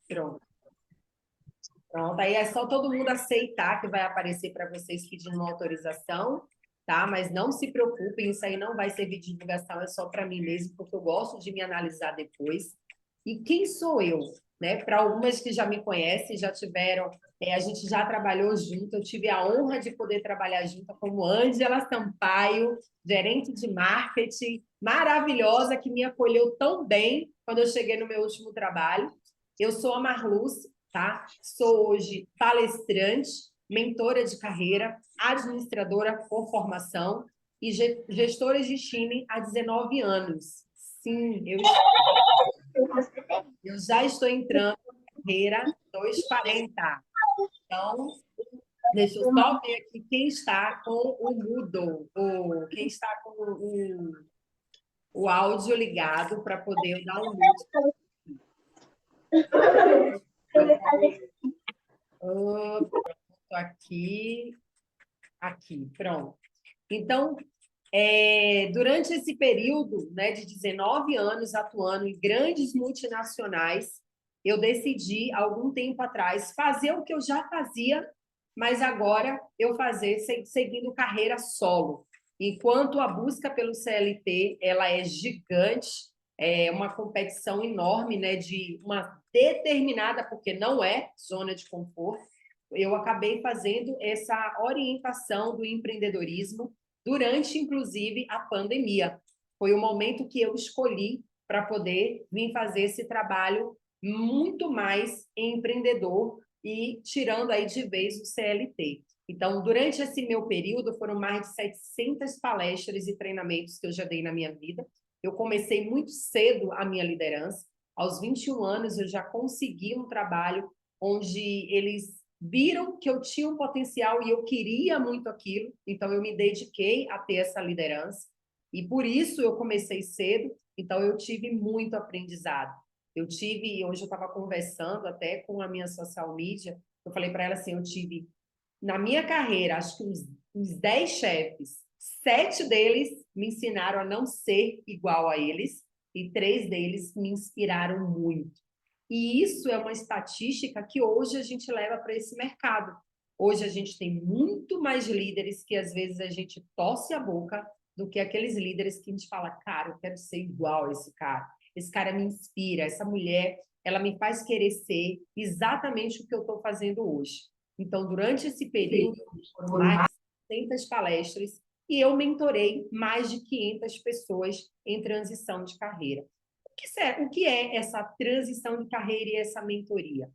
Pronto. Pronto. Aí é só todo mundo aceitar que vai aparecer para vocês pedindo uma autorização, tá? Mas não se preocupem, isso aí não vai servir de divulgação, é só para mim mesmo, porque eu gosto de me analisar depois. E quem sou eu? Né? Para algumas que já me conhecem, já tiveram, a gente já trabalhou junto, eu tive a honra de poder trabalhar junto como Ângela Sampaio, gerente de marketing, maravilhosa, que me acolheu tão bem quando eu cheguei no meu último trabalho. Eu sou a Marluz, tá? Sou hoje palestrante, mentora de carreira, administradora por formação e gestora de time há 19 anos. Sim, eu já estou entrando na carreira dos 40. Então, deixa eu só ver aqui quem está com o Moodle, ou quem está com o áudio ligado para poder dar um mute. Aqui, aqui, pronto. Então, durante esse período, né, de 19 anos atuando em grandes multinacionais, eu decidi, algum tempo atrás, fazer o que eu já fazia, mas agora eu fazer seguindo carreira solo. Enquanto a busca pelo CLT, ela é gigante, é uma competição enorme, né, de uma determinada, porque não é zona de conforto, eu acabei fazendo essa orientação do empreendedorismo durante, inclusive, a pandemia. Foi o momento que eu escolhi para poder vir fazer esse trabalho muito mais empreendedor e tirando aí de vez o CLT. Então, durante esse meu período, foram mais de 700 palestras e treinamentos que eu já dei na minha vida. Eu comecei muito cedo a minha liderança. Aos 21 anos, eu já consegui um trabalho onde eles viram que eu tinha um potencial e eu queria muito aquilo, então eu me dediquei a ter essa liderança, e por isso eu comecei cedo, então eu tive muito aprendizado. Hoje eu estava conversando até com a minha social media, eu falei para ela assim, eu tive, na minha carreira, acho que uns 10 chefes, 7 deles me ensinaram a não ser igual a eles, e 3 deles me inspiraram muito. E isso é uma estatística que hoje a gente leva para esse mercado. Hoje a gente tem muito mais líderes que às vezes a gente torce a boca do que aqueles líderes que a gente fala, cara, eu quero ser igual a esse cara me inspira, essa mulher, ela me faz querer ser exatamente o que eu estou fazendo hoje. Então, durante esse período, foram mais de 600 palestras e eu mentorei mais de 500 pessoas em transição de carreira. O que é essa transição de carreira e essa mentoria?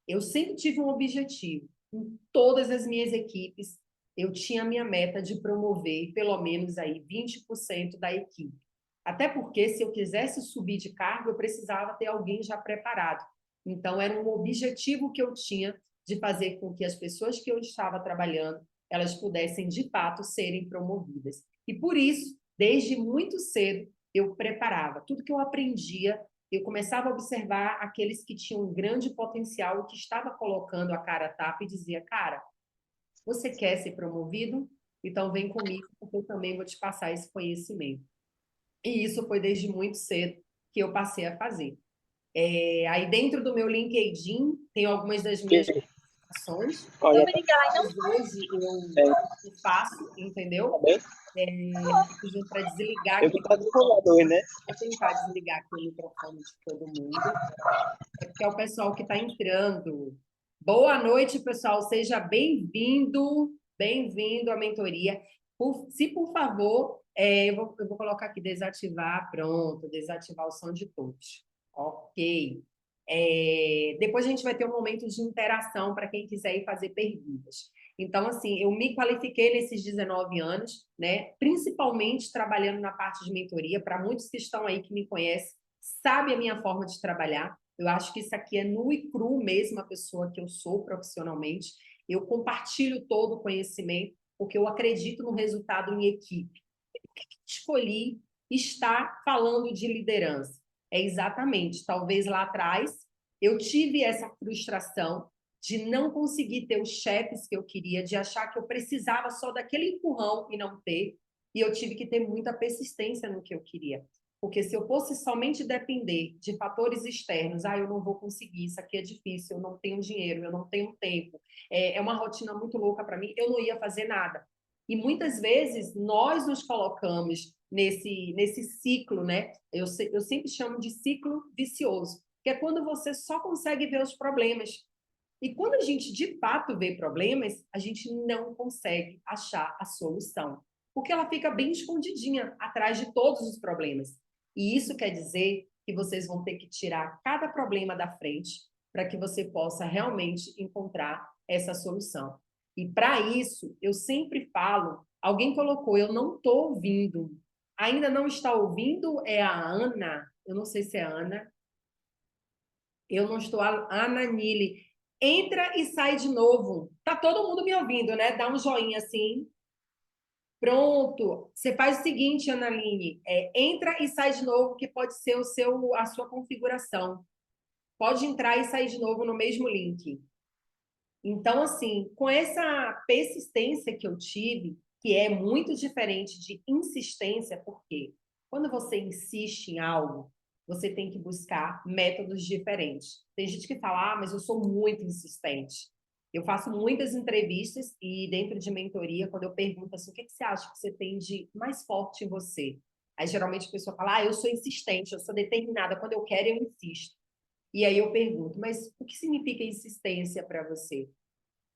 Eu sempre tive um objetivo. Em todas as minhas equipes, eu tinha a minha meta de promover pelo menos aí 20% da equipe. Até porque, se eu quisesse subir de cargo, eu precisava ter alguém já preparado. Então, era um objetivo que eu tinha de fazer com que as pessoas que eu estava trabalhando, elas pudessem, de fato, serem promovidas. E por isso, desde muito cedo, eu preparava. Tudo que eu aprendia, eu começava a observar aqueles que tinham um grande potencial, que estava colocando a cara a tapa e dizia, cara, você quer ser promovido? Então vem comigo, porque eu também vou te passar esse conhecimento. E isso foi desde muito cedo que eu passei a fazer. Aí dentro do meu LinkedIn tem algumas das minhas ações. Olha, Hoje eu faço, tá entendeu? bem? Pedindo para desligar Eu aqui. vou estar do lado hoje, né? Vou tentar desligar aqui o microfone de todo mundo. É porque é o pessoal que está entrando. Boa noite, pessoal. Seja bem-vindo, bem-vindo à mentoria. Por favor, eu vou colocar aqui desativar, pronto, desativar o som de todos. Ok. Depois a gente vai ter um momento de interação para quem quiser ir fazer perguntas. Então, assim, eu me qualifiquei nesses 19 anos, né? Principalmente trabalhando na parte de mentoria. Para muitos que estão aí que me conhecem, sabe a minha forma de trabalhar. Eu acho que isso aqui é nu e cru mesmo a pessoa que eu sou profissionalmente. Eu compartilho todo o conhecimento, porque eu acredito no resultado em equipe. Por que escolhi estar falando de liderança? É exatamente, talvez lá atrás eu tive essa frustração de não conseguir ter os chefes que eu queria, de achar que eu precisava só daquele empurrão e não ter, e eu tive que ter muita persistência no que eu queria. Porque se eu fosse somente depender de fatores externos, eu não vou conseguir, isso aqui é difícil, eu não tenho dinheiro, eu não tenho tempo, é uma rotina muito louca para mim, eu não ia fazer nada. E muitas vezes nós nos colocamos nesse ciclo, né? Eu sempre chamo de ciclo vicioso, que é quando você só consegue ver os problemas. E quando a gente de fato vê problemas, a gente não consegue achar a solução, porque ela fica bem escondidinha atrás de todos os problemas. E isso quer dizer que vocês vão ter que tirar cada problema da frente para que você possa realmente encontrar essa solução. E para isso, eu sempre falo, alguém colocou, eu não estou ouvindo. Ainda não está ouvindo? É a Ana, eu não sei se é a Ana, eu não estou, a Ana Nili. Entra e sai de novo. Tá todo mundo me ouvindo, né? Dá um joinha assim. Pronto. Você faz o seguinte, Analine, entra e sai de novo, que pode ser a sua configuração. Pode entrar e sair de novo no mesmo link. Então, assim, com essa persistência que eu tive, que é muito diferente de insistência, porque quando você insiste em algo, você tem que buscar métodos diferentes. Tem gente que fala, mas eu sou muito insistente. Eu faço muitas entrevistas e dentro de mentoria, quando eu pergunto assim, o que você acha que você tem de mais forte em você? Aí, geralmente, a pessoa fala, eu sou insistente, eu sou determinada, quando eu quero, eu insisto. E aí eu pergunto, mas o que significa insistência para você?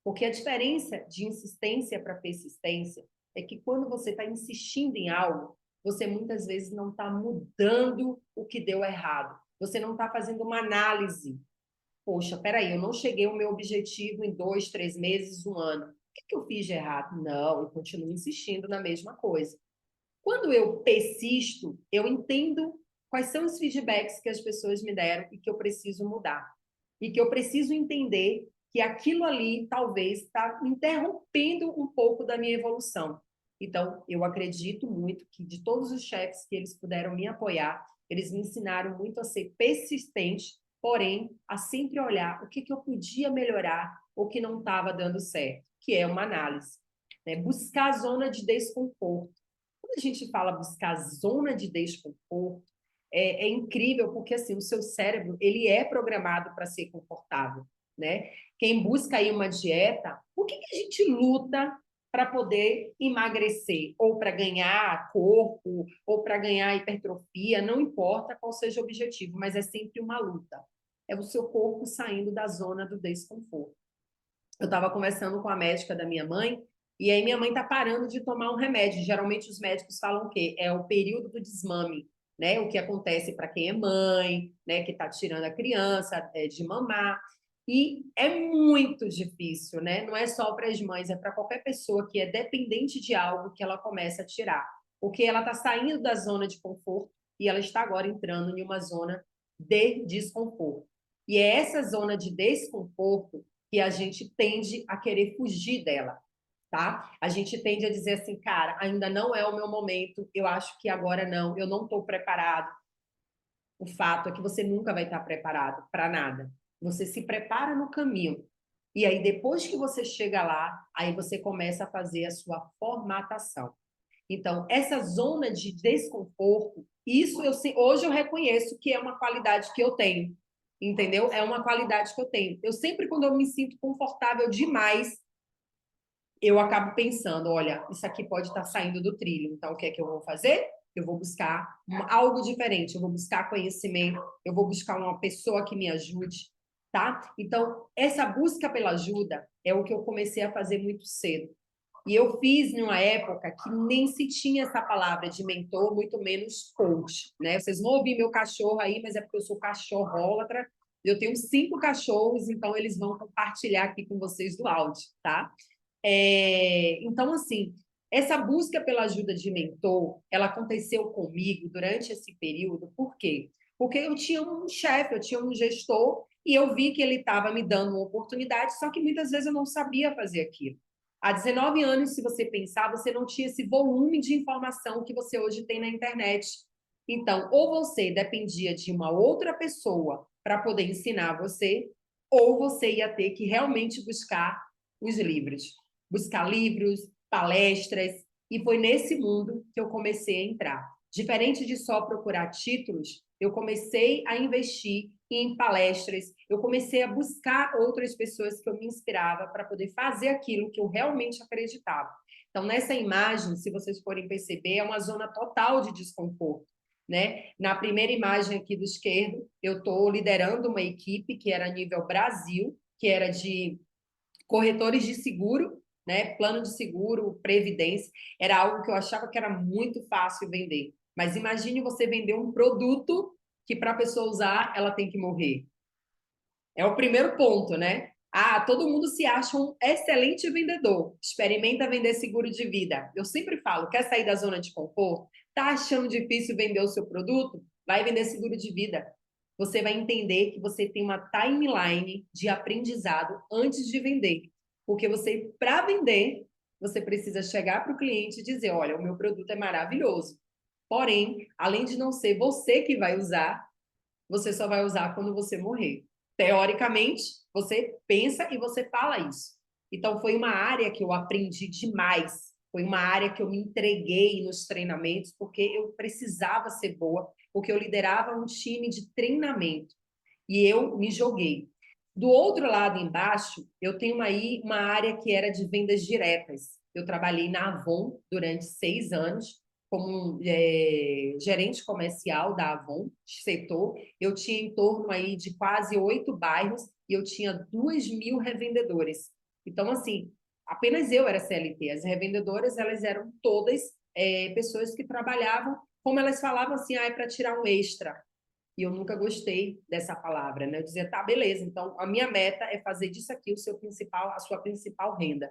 Porque a diferença de insistência para persistência é que quando você está insistindo em algo, você muitas vezes não está mudando o que deu errado. Você não está fazendo uma análise. Poxa, peraí, eu não cheguei ao meu objetivo em 2, 3 meses, um ano. O que eu fiz de errado? Não, eu continuo insistindo na mesma coisa. Quando eu persisto, eu entendo quais são os feedbacks que as pessoas me deram e que eu preciso mudar. E que eu preciso entender que aquilo ali talvez está interrompendo um pouco da minha evolução. Então, eu acredito muito que de todos os chefes que eles puderam me apoiar, eles me ensinaram muito a ser persistente, porém, a sempre olhar o que eu podia melhorar, o que não estava dando certo, que é uma análise. Né? Buscar a zona de desconforto. Quando a gente fala buscar zona de desconforto, é incrível porque assim o seu cérebro ele é programado para ser confortável, né? Quem busca aí uma dieta, por que a gente luta para poder emagrecer ou para ganhar corpo ou para ganhar hipertrofia? Não importa qual seja o objetivo, mas é sempre uma luta. É o seu corpo saindo da zona do desconforto. Eu estava conversando com a médica da minha mãe, e aí minha mãe está parando de tomar um remédio. Geralmente os médicos falam o quê? É o período do desmame, né? O que acontece para quem é mãe, né? Que está tirando a criança de mamar. E é muito difícil, né? Não é só para as mães, é para qualquer pessoa que é dependente de algo que ela começa a tirar. Porque ela está saindo da zona de conforto e ela está agora entrando em uma zona de desconforto. E é essa zona de desconforto que a gente tende a querer fugir dela, tá? A gente tende a dizer assim, cara, ainda não é o meu momento, eu acho que agora não, eu não estou preparado. O fato é que você nunca vai estar preparado para nada. Você se prepara no caminho. E aí, depois que você chega lá, aí você começa a fazer a sua formatação. Então, essa zona de desconforto, isso hoje eu reconheço que é uma qualidade que eu tenho, entendeu? É uma qualidade que eu tenho. Eu sempre, quando eu me sinto confortável demais, eu acabo pensando, olha, isso aqui pode estar saindo do trilho, então o que é que eu vou fazer? Eu vou buscar algo diferente, eu vou buscar conhecimento, eu vou buscar uma pessoa que me ajude, tá? Então, essa busca pela ajuda é o que eu comecei a fazer muito cedo. E eu fiz numa época que nem se tinha essa palavra de mentor, muito menos coach, né? Vocês vão ouvir meu cachorro aí, mas é porque eu sou cachorrólatra. Eu tenho 5 cachorros, então eles vão compartilhar aqui com vocês do áudio, tá? Então, assim, essa busca pela ajuda de mentor, ela aconteceu comigo durante esse período, por quê? Porque eu tinha um chefe, eu tinha um gestor, e eu vi que ele estava me dando uma oportunidade, só que muitas vezes eu não sabia fazer aquilo. Há 19 anos, se você pensar, você não tinha esse volume de informação que você hoje tem na internet. Então, ou você dependia de uma outra pessoa para poder ensinar você, ou você ia ter que realmente buscar os livros. Buscar livros, palestras, e foi nesse mundo que eu comecei a entrar. Diferente de só procurar títulos, eu comecei a investir em palestras, eu comecei a buscar outras pessoas que eu me inspirava para poder fazer aquilo que eu realmente acreditava. Então, nessa imagem, se vocês forem perceber, é uma zona total de desconforto, né? Na primeira imagem aqui do esquerdo, eu estou liderando uma equipe que era a nível Brasil, que era de corretores de seguro, né? Plano de seguro, previdência, era algo que eu achava que era muito fácil vender. Mas imagine você vender um produto que para a pessoa usar, ela tem que morrer. É o primeiro ponto, né? Ah, todo mundo se acha um excelente vendedor. Experimenta vender seguro de vida. Eu sempre falo, quer sair da zona de conforto? Tá achando difícil vender o seu produto? Vai vender seguro de vida. Você vai entender que você tem uma timeline de aprendizado antes de vender. Porque você, para vender, você precisa chegar para o cliente e dizer, olha, o meu produto é maravilhoso. Porém, além de não ser você que vai usar, você só vai usar quando você morrer. Teoricamente, você pensa e você fala isso. Então, foi uma área que eu aprendi demais. Foi uma área que eu me entreguei nos treinamentos, porque eu precisava ser boa, porque eu liderava um time de treinamento. E eu me joguei. Do outro lado embaixo, eu tenho aí uma área que era de vendas diretas. Eu trabalhei na Avon durante 6 anos, como gerente comercial da Avon, setor. Eu tinha em torno aí de quase 8 bairros e eu tinha 2.000 revendedores. Então, assim, apenas eu era CLT. As revendedoras, elas eram todas pessoas que trabalhavam, como elas falavam assim, é para tirar um extra. E eu nunca gostei dessa palavra, né? Eu dizia, tá, beleza, então a minha meta é fazer disso aqui o seu principal, a sua principal renda.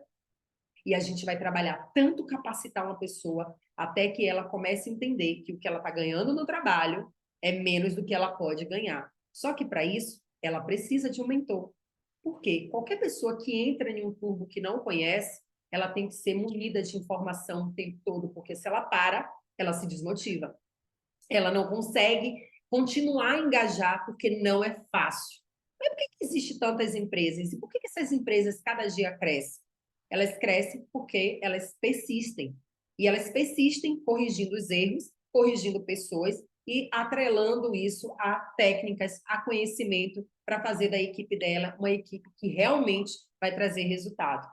E a gente vai trabalhar tanto capacitar uma pessoa até que ela comece a entender que o que ela está ganhando no trabalho é menos do que ela pode ganhar. Só que para isso, ela precisa de um mentor. Por quê? Qualquer pessoa que entra em um turbo que não conhece, ela tem que ser munida de informação o tempo todo, porque se ela para, ela se desmotiva. Ela não consegue continuar a engajar porque não é fácil. Mas por que existem tantas empresas? E por que essas empresas cada dia crescem? Elas crescem porque elas persistem. E elas persistem corrigindo os erros, corrigindo pessoas e atrelando isso a técnicas, a conhecimento para fazer da equipe dela uma equipe que realmente vai trazer resultado.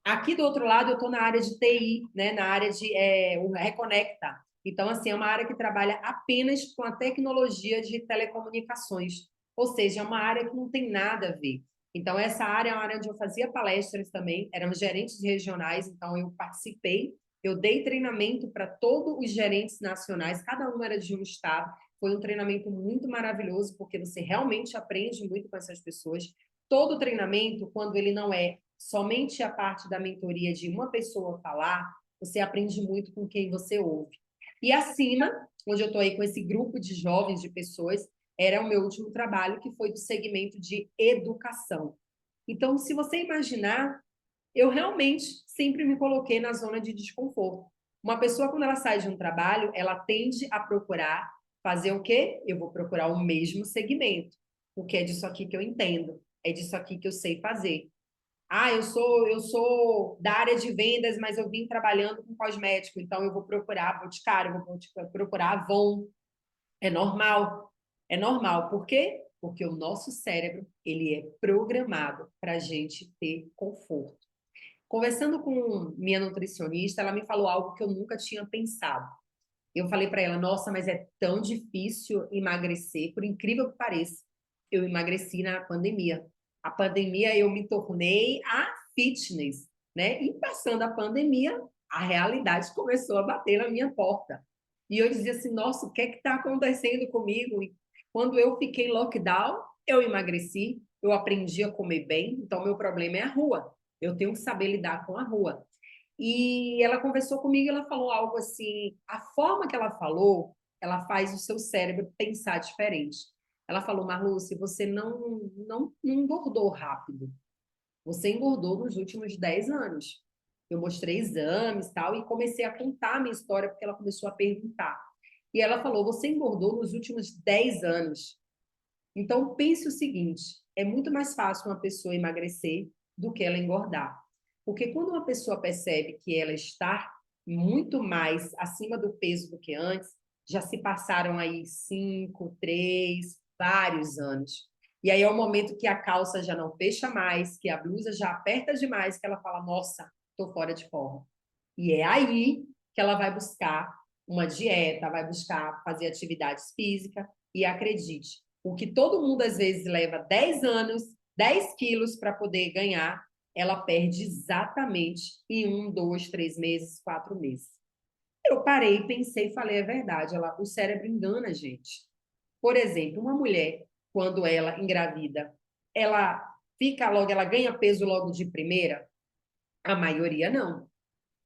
Aqui do outro lado, eu estou na área de TI, né? Na área de o Reconecta. Então, assim, é uma área que trabalha apenas com a tecnologia de telecomunicações. Ou seja, é uma área que não tem nada a ver. Então, essa área é uma área onde eu fazia palestras também, eram gerentes regionais, então eu participei, eu dei treinamento para todos os gerentes nacionais, cada um era de um estado. Foi um treinamento muito maravilhoso, porque você realmente aprende muito com essas pessoas. Todo treinamento, quando ele não é somente a parte da mentoria de uma pessoa falar, você aprende muito com quem você ouve. E acima, onde eu estou aí com esse grupo de jovens, de pessoas, era o meu último trabalho, que foi do segmento de educação. Então, se você imaginar, eu realmente sempre me coloquei na zona de desconforto. Uma pessoa, quando ela sai de um trabalho, ela tende a procurar fazer o quê? Eu vou procurar o mesmo segmento, porque é disso aqui que eu entendo, é disso aqui que eu sei fazer. Ah, eu sou da área de vendas, mas eu vim trabalhando com cosmético, então eu vou procurar Boticário, eu vou procurar Avon. É normal. É normal. Por quê? Porque o nosso cérebro, ele é programado para a gente ter conforto. Conversando com minha nutricionista, ela me falou algo que eu nunca tinha pensado. Eu falei para ela, nossa, mas é tão difícil emagrecer, por incrível que pareça. Eu emagreci na pandemia. A pandemia eu me tornei a fitness, né? E passando a pandemia, a realidade começou a bater na minha porta. E eu dizia assim, nossa, o que é que está acontecendo comigo? E quando eu fiquei lockdown, eu emagreci, eu aprendi a comer bem, então meu problema é a rua. Eu tenho que saber lidar com a rua. E ela conversou comigo e ela falou algo assim, a forma que ela falou, ela faz o seu cérebro pensar diferente. Ela falou, Marluce, você não engordou rápido. Você engordou nos últimos 10 anos. Eu mostrei exames e tal, e comecei a contar a minha história, porque ela começou a perguntar. E ela falou, você engordou nos últimos 10 anos. Então, pense o seguinte, é muito mais fácil uma pessoa emagrecer do que ela engordar. Porque quando uma pessoa percebe que ela está muito mais acima do peso do que antes, Já se passaram aí 5, 3, vários anos. E aí é o momento que a calça já não fecha mais, que a blusa já aperta demais, que ela fala, nossa, estou fora de forma. E é aí que ela vai buscar uma dieta, vai buscar fazer atividades físicas. E acredite, o que todo mundo às vezes leva 10 anos, 10 quilos para poder ganhar, ela perde exatamente em 1, 2, 3 meses, 4 meses. Eu parei, pensei e falei, é verdade, o cérebro engana a gente. Por exemplo, uma mulher, quando ela engravida, ela fica logo, ela ganha peso logo de primeira? A maioria não.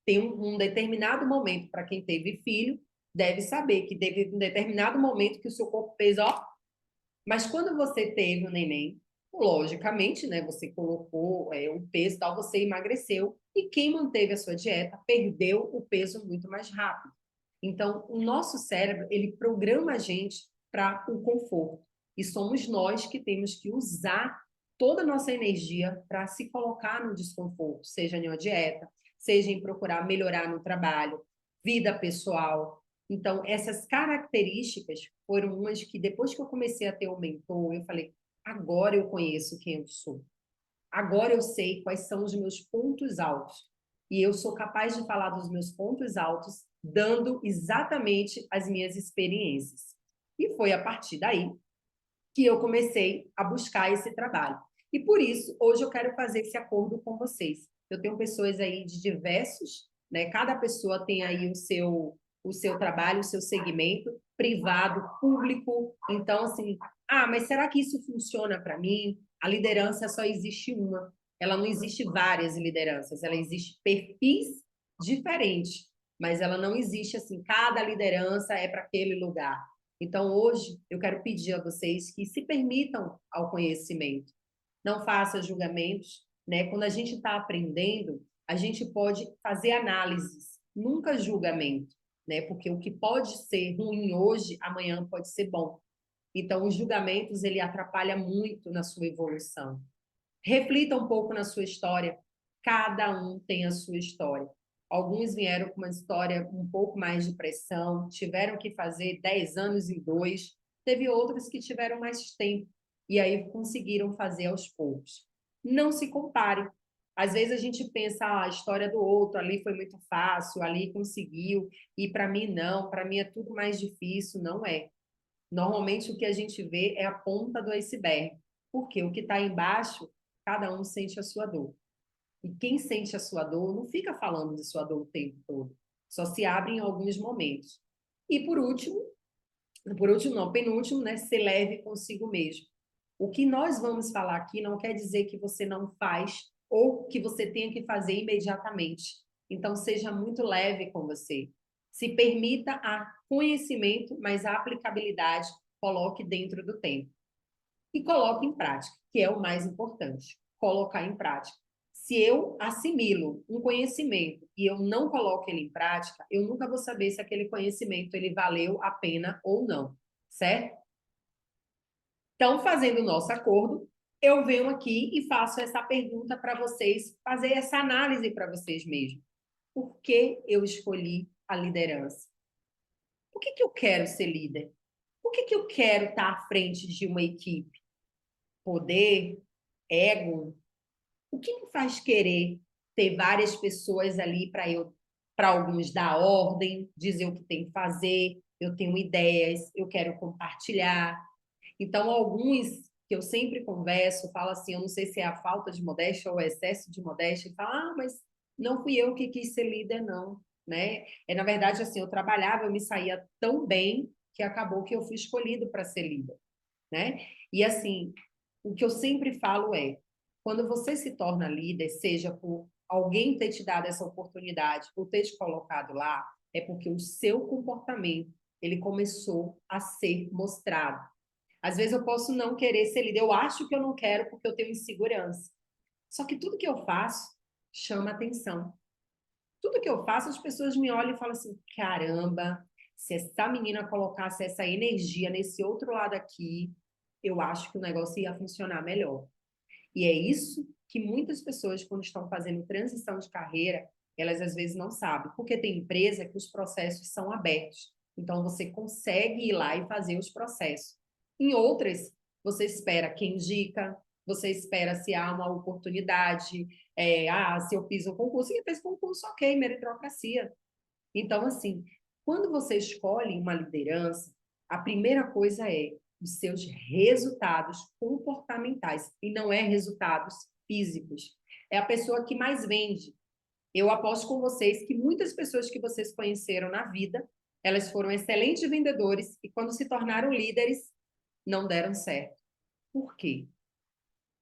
Tem um determinado momento, para quem teve filho, deve saber que teve um determinado momento que o seu corpo fez, ó. Mas quando você teve o neném, logicamente, né, você colocou o peso e tal, você emagreceu. E quem manteve a sua dieta perdeu o peso muito mais rápido. Então, o nosso cérebro, ele programa a gente para o conforto. E somos nós que temos que usar toda a nossa energia para se colocar no desconforto, seja em uma dieta, seja em procurar melhorar no trabalho, vida pessoal. Então, essas características foram umas que, depois que eu comecei a ter um mentor, eu falei, agora eu conheço quem eu sou. Agora eu sei quais são os meus pontos altos. E eu sou capaz de falar dos meus pontos altos, dando exatamente as minhas experiências. E foi a partir daí que eu comecei a buscar esse trabalho. E por isso, hoje eu quero fazer esse acordo com vocês. Eu tenho pessoas aí de diversos, né? Cada pessoa tem aí o seu trabalho, o seu segmento, privado, público. Então, assim, mas será que isso funciona para mim? A liderança só existe uma. Ela não existe várias lideranças, ela existe perfis diferentes, mas ela não existe assim, cada liderança é para aquele lugar. Então, hoje, eu quero pedir a vocês que se permitam ao conhecimento. Não faça julgamentos, né? Quando a gente está aprendendo, a gente pode fazer análises, nunca julgamento, né? Porque o que pode ser ruim hoje, amanhã pode ser bom. Então, os julgamentos, ele atrapalha muito na sua evolução. Reflita um pouco na sua história. Cada um tem a sua história. Alguns vieram com uma história um pouco mais de pressão, tiveram que fazer 10 anos em 2. Teve outros que tiveram mais tempo e aí conseguiram fazer aos poucos. Não se compare. Às vezes a gente pensa, a história do outro ali foi muito fácil, ali conseguiu, e para mim não, para mim é tudo mais difícil. Não é. Normalmente o que a gente vê é a ponta do iceberg, porque o que está embaixo, cada um sente a sua dor. E quem sente a sua dor não fica falando de sua dor o tempo todo, só se abre em alguns momentos. E por último não, penúltimo, né, ser leve consigo mesmo. O que nós vamos falar aqui não quer dizer que você não faz ou que você tenha que fazer imediatamente. Então, seja muito leve com você. Se permita a conhecimento, mas a aplicabilidade coloque dentro do tempo. E coloque em prática, que é o mais importante. Colocar em prática. Se eu assimilo um conhecimento e eu não coloco ele em prática, eu nunca vou saber se aquele conhecimento ele valeu a pena ou não, certo? Então, fazendo o nosso acordo, eu venho aqui e faço essa pergunta para vocês, fazer essa análise para vocês mesmos. Por que eu escolhi a liderança? Por que eu quero ser líder? Por que eu quero estar à frente de uma equipe? Poder? Ego? O que me faz querer ter várias pessoas ali para alguns dar ordem, dizer o que tem que fazer, eu tenho ideias, eu quero compartilhar. Então, alguns que eu sempre converso, falo assim, eu não sei se é a falta de modéstia ou o excesso de modéstia, e falo, mas não fui eu que quis ser líder, não, né? Na verdade, assim, eu trabalhava, eu me saía tão bem que acabou que eu fui escolhido para ser líder, né? E assim, o que eu sempre falo é, quando você se torna líder, seja por alguém ter te dado essa oportunidade ou ter te colocado lá, é porque o seu comportamento, ele começou a ser mostrado. Às vezes eu posso não querer ser líder, eu acho que eu não quero porque eu tenho insegurança. Só que tudo que eu faço chama atenção. Tudo que eu faço, as pessoas me olham e falam assim: caramba, se essa menina colocasse essa energia nesse outro lado aqui, eu acho que o negócio ia funcionar melhor. E é isso que muitas pessoas, quando estão fazendo transição de carreira, elas às vezes não sabem. Porque tem empresa que os processos são abertos. Então, você consegue ir lá e fazer os processos. Em outras, você espera quem indica, você espera se há uma oportunidade, se eu fiz um concurso, e fez concurso, ok, meritocracia. Então, assim, quando você escolhe uma liderança, a primeira coisa é os seus resultados comportamentais, e não é resultados físicos. É a pessoa que mais vende. Eu aposto com vocês que muitas pessoas que vocês conheceram na vida, elas foram excelentes vendedores e quando se tornaram líderes, não deram certo. Por quê?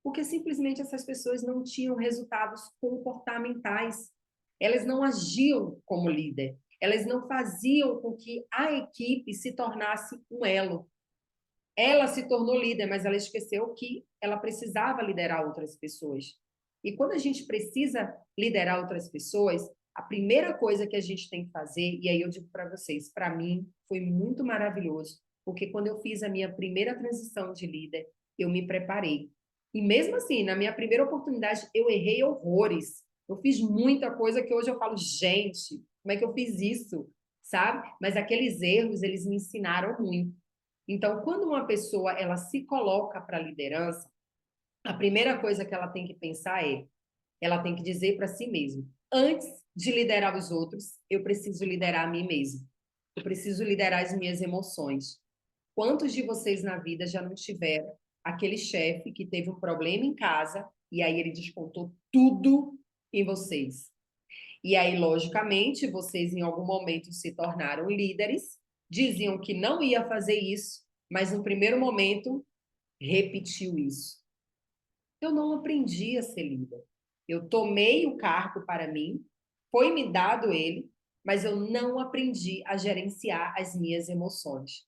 Porque simplesmente essas pessoas não tinham resultados comportamentais. Elas não agiam como líder. Elas não faziam com que a equipe se tornasse um elo. Ela se tornou líder, mas ela esqueceu que ela precisava liderar outras pessoas. E quando a gente precisa liderar outras pessoas, a primeira coisa que a gente tem que fazer, e aí eu digo para vocês, para mim foi muito maravilhoso, porque quando eu fiz a minha primeira transição de líder, eu me preparei. E mesmo assim, na minha primeira oportunidade, eu errei horrores. Eu fiz muita coisa que hoje eu falo, gente, como é que eu fiz isso? Sabe? Mas aqueles erros, eles me ensinaram muito. Então, quando uma pessoa ela se coloca para a liderança, a primeira coisa que ela tem que pensar é, ela tem que dizer para si mesma, antes de liderar os outros, eu preciso liderar a mim mesmo. Eu preciso liderar as minhas emoções. Quantos de vocês na vida já não tiveram aquele chefe que teve um problema em casa e aí ele descontou tudo em vocês? E aí, logicamente, vocês em algum momento se tornaram líderes, diziam que não ia fazer isso, mas no primeiro momento repetiu isso. Eu não aprendi a ser líder. Eu tomei o cargo para mim, foi me dado ele, mas eu não aprendi a gerenciar as minhas emoções.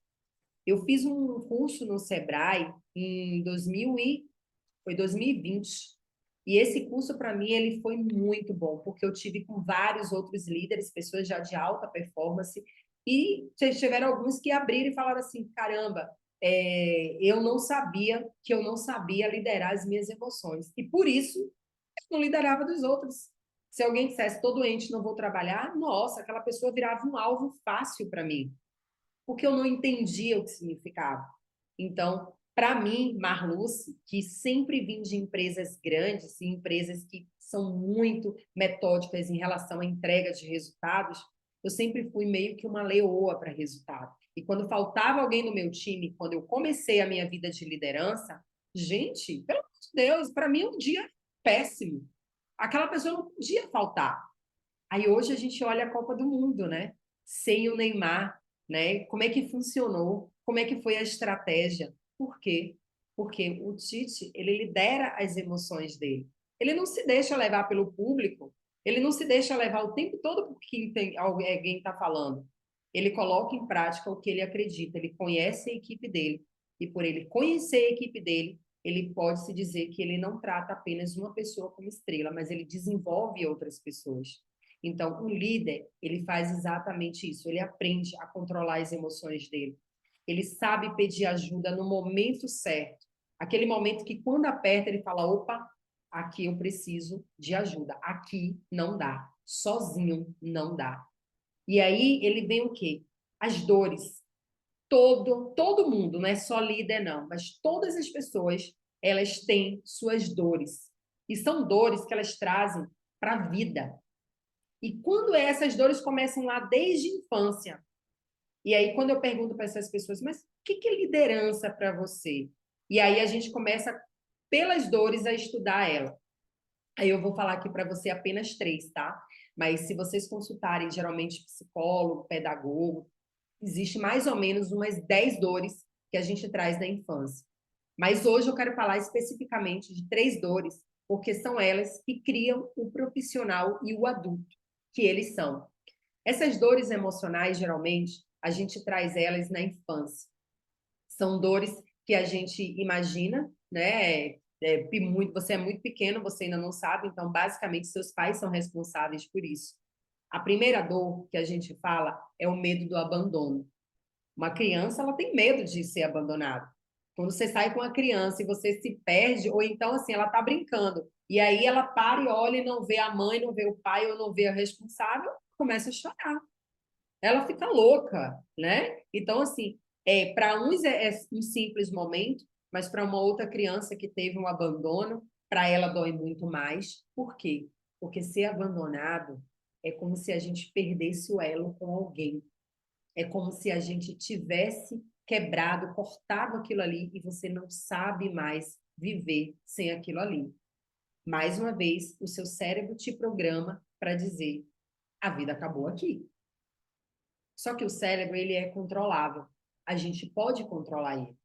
Eu fiz um curso no Sebrae em 2020. E esse curso, para mim, ele foi muito bom, porque eu tive com vários outros líderes, pessoas já de alta performance, e tiveram alguns que abriram e falaram assim, caramba, eu não sabia que eu não sabia liderar as minhas emoções. E por isso, eu não liderava dos outros. Se alguém dissesse, estou doente, não vou trabalhar, nossa, aquela pessoa virava um alvo fácil para mim porque eu não entendia o que significava. Então, para mim, Marluce, que sempre vim de empresas grandes e empresas que são muito metódicas em relação à entrega de resultados, eu sempre fui meio que uma leoa para resultado. E quando faltava alguém no meu time, quando eu comecei a minha vida de liderança, gente, pelo amor de Deus, para mim um dia péssimo. Aquela pessoa não podia faltar. Aí hoje a gente olha a Copa do Mundo, né? Sem o Neymar, né? Como é que funcionou? Como é que foi a estratégia? Por quê? Porque o Tite, ele lidera as emoções dele. Ele não se deixa levar pelo público, ele não se deixa levar o tempo todo por quem alguém está falando. Ele coloca em prática o que ele acredita, ele conhece a equipe dele. E por ele conhecer a equipe dele, ele pode se dizer que ele não trata apenas uma pessoa como estrela, mas ele desenvolve outras pessoas. Então, o líder, ele faz exatamente isso, ele aprende a controlar as emoções dele. Ele sabe pedir ajuda no momento certo. Aquele momento que quando aperta, ele fala, opa, aqui eu preciso de ajuda. Aqui não dá. Sozinho não dá. E aí ele vem o quê? As dores. Todo mundo, não é só líder não, mas todas as pessoas, elas têm suas dores. E são dores que elas trazem para a vida. E quando essas dores começam lá desde a infância, e aí quando eu pergunto para essas pessoas, mas o que é liderança para você? E aí a gente começa, pelas dores, a estudar ela. Aí eu vou falar aqui para você apenas três, tá? Mas se vocês consultarem, geralmente, psicólogo, pedagogo, existe mais ou menos umas 10 dores que a gente traz da infância. Mas hoje eu quero falar especificamente de três dores, porque são elas que criam o profissional e o adulto que eles são. Essas dores emocionais, geralmente, a gente traz elas na infância. São dores que a gente imagina, né? Você é muito pequeno, você ainda não sabe, então, basicamente, seus pais são responsáveis por isso. A primeira dor que a gente fala é o medo do abandono. Uma criança, ela tem medo de ser abandonada. Quando você sai com a criança e você se perde, ou então, assim, ela está brincando, e aí ela para e olha e não vê a mãe, não vê o pai, ou não vê a responsável, começa a chorar. ela fica louca, né? Então, assim, para uns é um simples momento, mas para uma outra criança que teve um abandono, para ela dói muito mais. Por quê? Porque ser abandonado é como se a gente perdesse o elo com alguém. É como se a gente tivesse quebrado, cortado aquilo ali e você não sabe mais viver sem aquilo ali. Mais uma vez, o seu cérebro te programa para dizer: a vida acabou aqui. Só que o cérebro, ele é controlável. A gente pode controlar ele.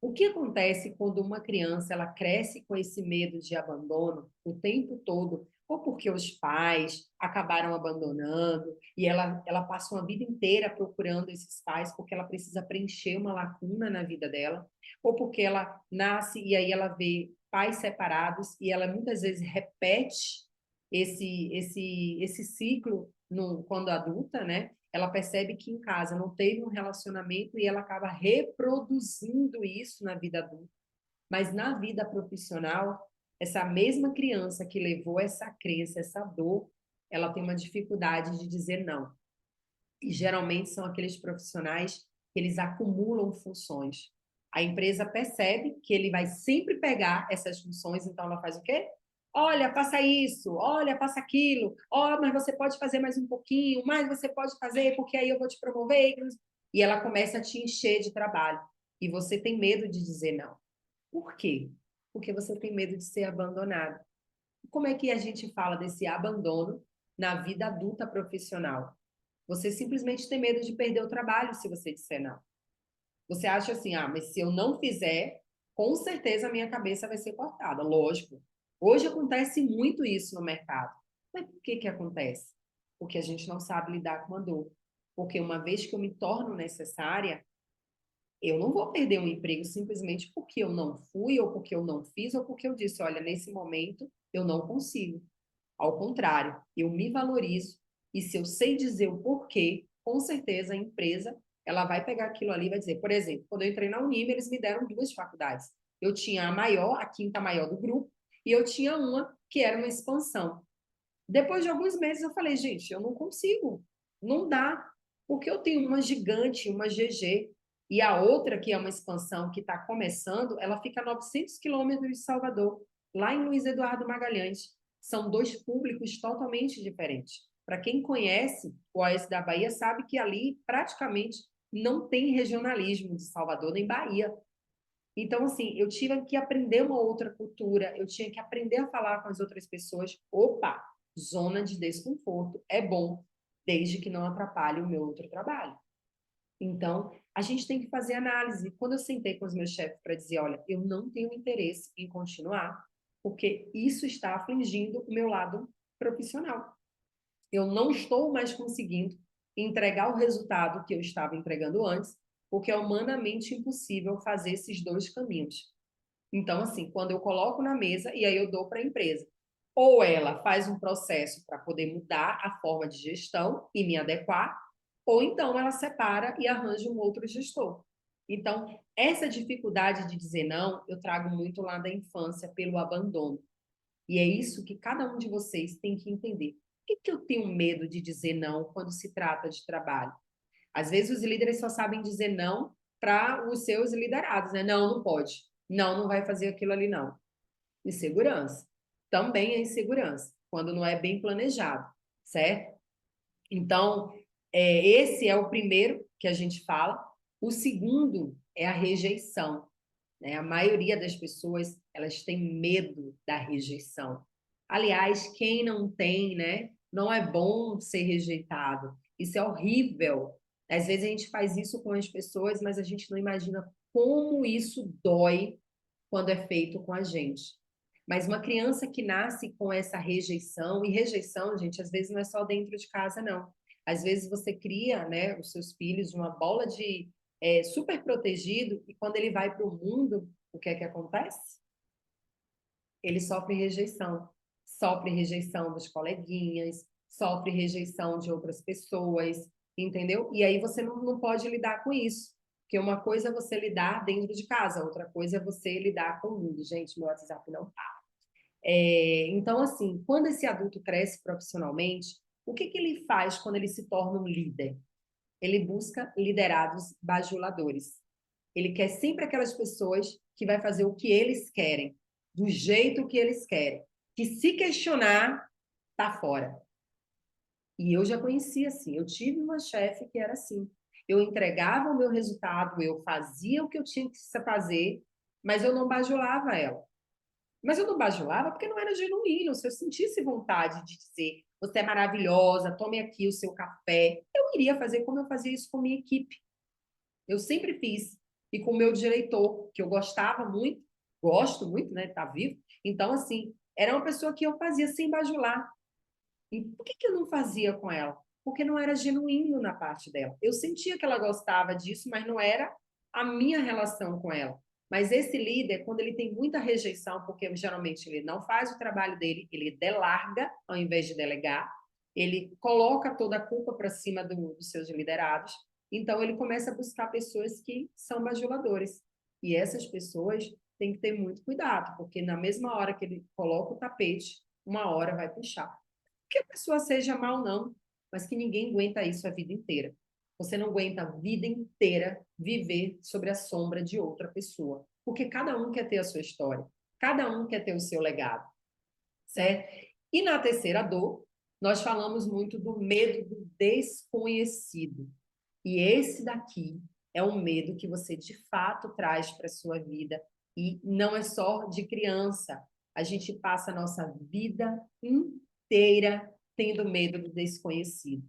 O que acontece quando uma criança ela cresce com esse medo de abandono o tempo todo, ou porque os pais acabaram abandonando e ela passa uma vida inteira procurando esses pais porque ela precisa preencher uma lacuna na vida dela, ou porque ela nasce e aí ela vê pais separados e ela muitas vezes repete esse ciclo no, quando adulta, né? Ela percebe que em casa não teve um relacionamento e ela acaba reproduzindo isso na vida adulta. Mas na vida profissional, essa mesma criança que levou essa crença, essa dor, ela tem uma dificuldade de dizer não. E geralmente são aqueles profissionais que eles acumulam funções. A empresa percebe que ele vai sempre pegar essas funções, então ela faz o quê? Olha, faça isso, olha, faça aquilo, ó, mas você pode fazer mais um pouquinho, mas você pode fazer, porque aí eu vou te promover. E ela começa a te encher de trabalho. E você tem medo de dizer não. Por quê? Porque você tem medo de ser abandonado. Como é que a gente fala desse abandono na vida adulta profissional? Você simplesmente tem medo de perder o trabalho se você disser não. Você acha assim, ah, mas se eu não fizer, com certeza a minha cabeça vai ser cortada. Lógico. Hoje acontece muito isso no mercado. Mas por que que acontece? Porque a gente não sabe lidar com a dor. Porque uma vez que eu me torno necessária, eu não vou perder um emprego simplesmente porque eu não fui, ou porque eu não fiz, ou porque eu disse, olha, nesse momento eu não consigo. Ao contrário, eu me valorizo e se eu sei dizer o porquê, com certeza a empresa ela vai pegar aquilo ali e vai dizer, por exemplo, quando eu entrei na Unime, eles me deram duas faculdades. Eu tinha a maior, a quinta maior do grupo, e eu tinha uma que era uma expansão. Depois de alguns meses eu falei, gente, eu não consigo, não dá, porque eu tenho uma gigante, uma GG, e a outra, que é uma expansão que está começando, ela fica a 900 quilômetros de Salvador, lá em Luiz Eduardo Magalhães. São dois públicos totalmente diferentes. Para quem conhece o Oeste da Bahia, sabe que ali praticamente não tem regionalismo de Salvador nem Bahia. Então, assim, eu tive que aprender uma outra cultura, eu tinha que aprender a falar com as outras pessoas. Opa, zona de desconforto é bom, desde que não atrapalhe o meu outro trabalho. Então, a gente tem que fazer análise. Quando eu sentei com os meus chefes para dizer, olha, eu não tenho interesse em continuar, porque isso está afligindo o meu lado profissional. Eu não estou mais conseguindo entregar o resultado que eu estava entregando antes, porque é humanamente impossível fazer esses dois caminhos. Então, assim, quando eu coloco na mesa e aí eu dou para a empresa, ou ela faz um processo para poder mudar a forma de gestão e me adequar, ou então ela separa e arranja um outro gestor. Então, essa dificuldade de dizer não, eu trago muito lá da infância pelo abandono. E é isso que cada um de vocês tem que entender. Por que que eu tenho medo de dizer não quando se trata de trabalho? Às vezes os líderes só sabem dizer não para os seus liderados, né? Não, não pode. Não, não vai fazer aquilo ali, não. Insegurança. Também é insegurança, quando não é bem planejado, certo? Então, esse é o primeiro que a gente fala. O segundo é a rejeição, né? A maioria das pessoas, elas têm medo da rejeição. Aliás, quem não tem, né? Não é bom ser rejeitado. Isso é horrível. Às vezes a gente faz isso com as pessoas, mas a gente não imagina como isso dói quando é feito com a gente. Mas uma criança que nasce com essa rejeição, e rejeição, gente, às vezes não é só dentro de casa, não. Às vezes você cria, né, os seus filhos de uma bola de super protegido, e quando ele vai para o mundo, o que é que acontece? Ele sofre rejeição dos coleguinhas, sofre rejeição de outras pessoas, entendeu? E aí você não pode lidar com isso. Porque uma coisa é você lidar dentro de casa, outra coisa é você lidar com o mundo. Gente, meu WhatsApp não tá. Então, assim, quando esse adulto cresce profissionalmente, o que que ele faz quando ele se torna um líder? Ele busca liderados bajuladores. Ele quer sempre aquelas pessoas que vai fazer o que eles querem, do jeito que eles querem. Que se questionar, tá fora. E eu já conhecia assim. Eu tive uma chefe que era assim. Eu entregava o meu resultado, eu fazia o que eu tinha que fazer, mas eu não bajulava ela. Mas eu não bajulava porque não era genuíno. Se eu sentisse vontade de dizer, você é maravilhosa, tome aqui o seu café, eu iria fazer como eu fazia isso com minha equipe. Eu sempre fiz. E com o meu diretor, que eu gostava muito, gosto muito, né? Tá vivo. Então, assim, era uma pessoa que eu fazia sem bajular. E por que que eu não fazia com ela? Porque não era genuíno na parte dela. Eu sentia que ela gostava disso, mas não era a minha relação com ela. Mas esse líder, quando ele tem muita rejeição, porque geralmente ele não faz o trabalho dele, ele delarga ao invés de delegar, ele coloca toda a culpa para cima dos seus liderados, então ele começa a buscar pessoas que são bajuladores. E essas pessoas têm que ter muito cuidado, porque na mesma hora que ele coloca o tapete, uma hora vai puxar que a pessoa seja mal, não, mas que ninguém aguenta isso a vida inteira. Você não aguenta a vida inteira viver sobre a sombra de outra pessoa, porque cada um quer ter a sua história, cada um quer ter o seu legado, certo? E na terceira dor, nós falamos muito do medo do desconhecido. E esse daqui é um medo que você de fato traz para a sua vida e não é só de criança. A gente passa a nossa vida inteira tendo medo do desconhecido.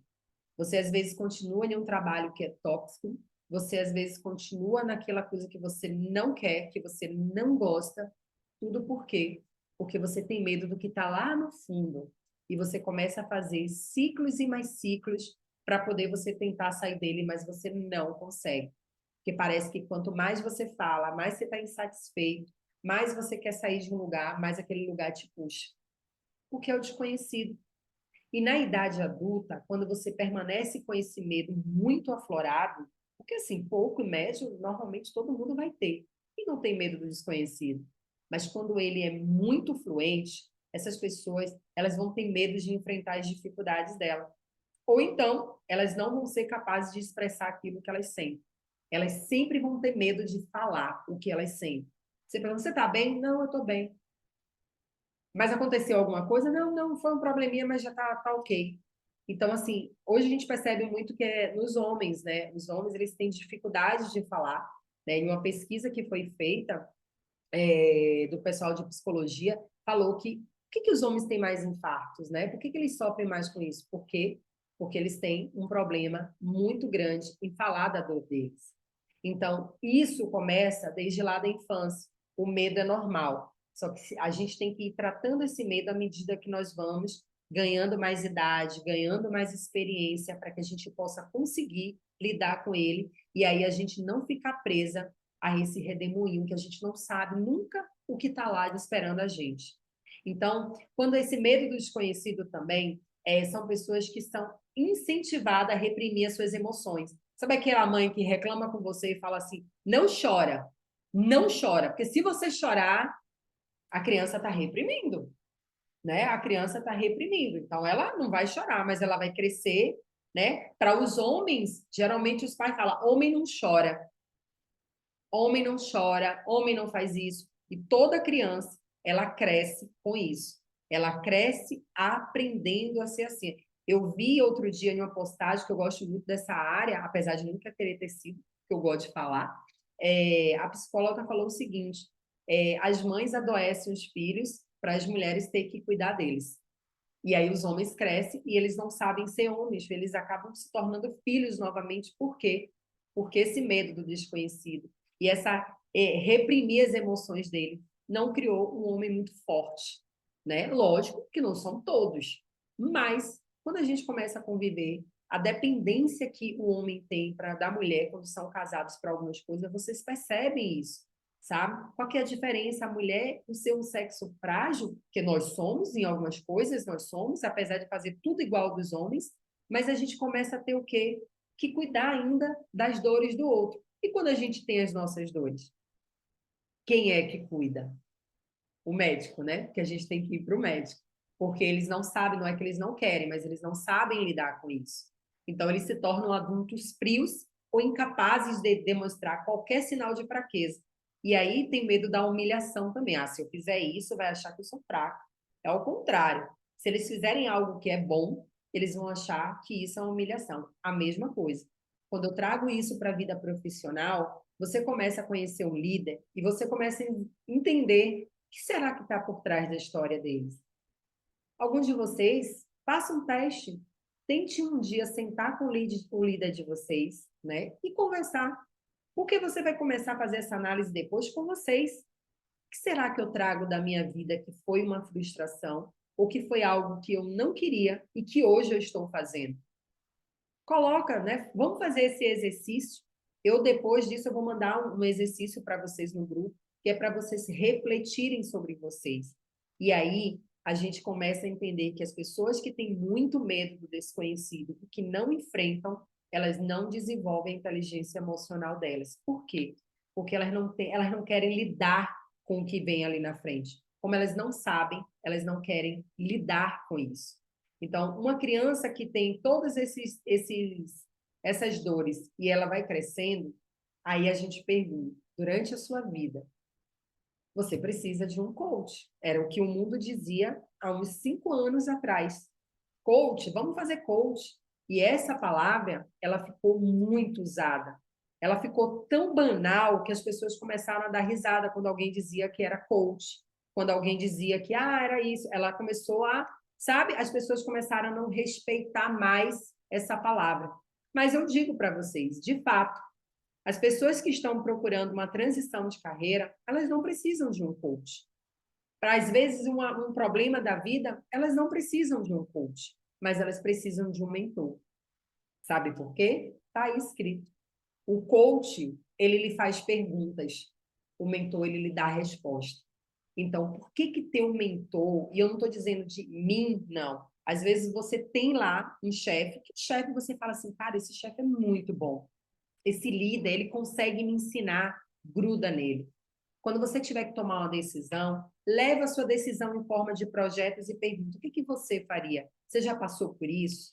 Você às vezes continua em um trabalho que é tóxico, você às vezes continua naquela coisa que você não quer, que você não gosta, tudo por quê? Porque você tem medo do que está lá no fundo. E você começa a fazer ciclos e mais ciclos para poder você tentar sair dele, mas você não consegue. Porque parece que quanto mais você fala, mais você está insatisfeito, mais você quer sair de um lugar, mais aquele lugar te puxa. Porque é o desconhecido. E na idade adulta, quando você permanece com esse medo muito aflorado, porque assim, pouco e médio, normalmente todo mundo vai ter. E não tem medo do desconhecido. Mas quando ele é muito fluente, essas pessoas, elas vão ter medo de enfrentar as dificuldades dela. Ou então, elas não vão ser capazes de expressar aquilo que elas sentem. Elas sempre vão ter medo de falar o que elas sentem. Você pergunta, você está bem? Não, eu estou bem. Mas aconteceu alguma coisa? Não, não, foi um probleminha, mas já tá ok. Então, assim, hoje a gente percebe muito que é nos homens, né? Os homens, eles têm dificuldade de falar, né? Em uma pesquisa que foi feita, do pessoal de psicologia, falou que por que os homens têm mais infartos, né? Por que eles sofrem mais com isso? Por quê? Porque eles têm um problema muito grande em falar da dor deles. Então, isso começa desde lá da infância. O medo é normal. Só que a gente tem que ir tratando esse medo à medida que nós vamos ganhando mais idade, ganhando mais experiência, para que a gente possa conseguir lidar com ele e aí a gente não ficar presa a esse redemoinho que a gente não sabe nunca o que está lá esperando a gente. Então, quando esse medo do desconhecido também, são pessoas que são incentivadas a reprimir as suas emoções. Sabe aquela mãe que reclama com você e fala assim: não chora, não chora, porque se você chorar, a criança está reprimindo, né? A criança está reprimindo, então ela não vai chorar, mas ela vai crescer, né? Para os homens, geralmente os pais falam: homem não chora, homem não chora, homem não faz isso. E toda criança, ela cresce com isso. Ela cresce aprendendo a ser assim. Eu vi outro dia em uma postagem que eu gosto muito dessa área, apesar de nunca querer ter sido, que eu gosto de falar. A psicóloga falou o seguinte: as mães adoecem os filhos para as mulheres terem que cuidar deles. E aí os homens crescem e eles não sabem ser homens, eles acabam se tornando filhos novamente. Por quê? Porque esse medo do desconhecido e essa reprimir as emoções dele não criou um homem muito forte, né? Lógico que não são todos, mas quando a gente começa a conviver, a dependência que o homem tem para da mulher quando são casados para algumas coisas, vocês percebem isso, sabe? Qual que é a diferença? A mulher, por ser um sexo frágil, que nós somos, em algumas coisas nós somos, apesar de fazer tudo igual dos homens, mas a gente começa a ter o quê? Que cuidar ainda das dores do outro. E quando a gente tem as nossas dores? Quem é que cuida? O médico, né? Que a gente tem que ir para o médico. Porque eles não sabem, não é que eles não querem, mas eles não sabem lidar com isso. Então, eles se tornam adultos frios ou incapazes de demonstrar qualquer sinal de fraqueza. E aí tem medo da humilhação também. Ah, se eu fizer isso, vai achar que eu sou fraco. É o contrário. Se eles fizerem algo que é bom, eles vão achar que isso é uma humilhação. A mesma coisa. Quando eu trago isso para a vida profissional, você começa a conhecer o líder e você começa a entender o que será que está por trás da história deles. Alguns de vocês façam um teste. Tente um dia sentar com o líder de vocês, né? E conversar. Porque você vai começar a fazer essa análise depois com vocês. O que será que eu trago da minha vida que foi uma frustração? Ou que foi algo que eu não queria e que hoje eu estou fazendo? Coloca, né? Vamos fazer esse exercício. Eu, depois disso, eu vou mandar um exercício para vocês no grupo, que é para vocês refletirem sobre vocês. E aí, a gente começa a entender que as pessoas que têm muito medo do desconhecido e que não enfrentam, elas não desenvolvem a inteligência emocional delas. Por quê? Porque elas não querem lidar com o que vem ali na frente. Como elas não sabem, elas não querem lidar com isso. Então, uma criança que tem todas essas dores e ela vai crescendo, aí a gente pergunta, durante a sua vida, você precisa de um coach. Era o que o mundo dizia há uns 5 anos atrás. Coach, vamos fazer coach. E essa palavra, ela ficou muito usada. Ela ficou tão banal que as pessoas começaram a dar risada quando alguém dizia que era coach, quando alguém dizia que era isso. Ela começou a, sabe, as pessoas começaram a não respeitar mais essa palavra. Mas eu digo para vocês, de fato, as pessoas que estão procurando uma transição de carreira, elas não precisam de um coach. Para, às vezes, um problema da vida, elas não precisam de um coach, mas elas precisam de um mentor. Sabe por quê? Está aí escrito. O coach, ele lhe faz perguntas. O mentor, ele lhe dá a resposta. Então, por que ter um mentor? E eu não estou dizendo de mim, não. Às vezes você tem lá um chefe, que chefe você fala assim, cara, esse chefe é muito bom. Esse líder, ele consegue me ensinar, gruda nele. Quando você tiver que tomar uma decisão, leve a sua decisão em forma de projetos e pergunta: o que você faria? Você já passou por isso?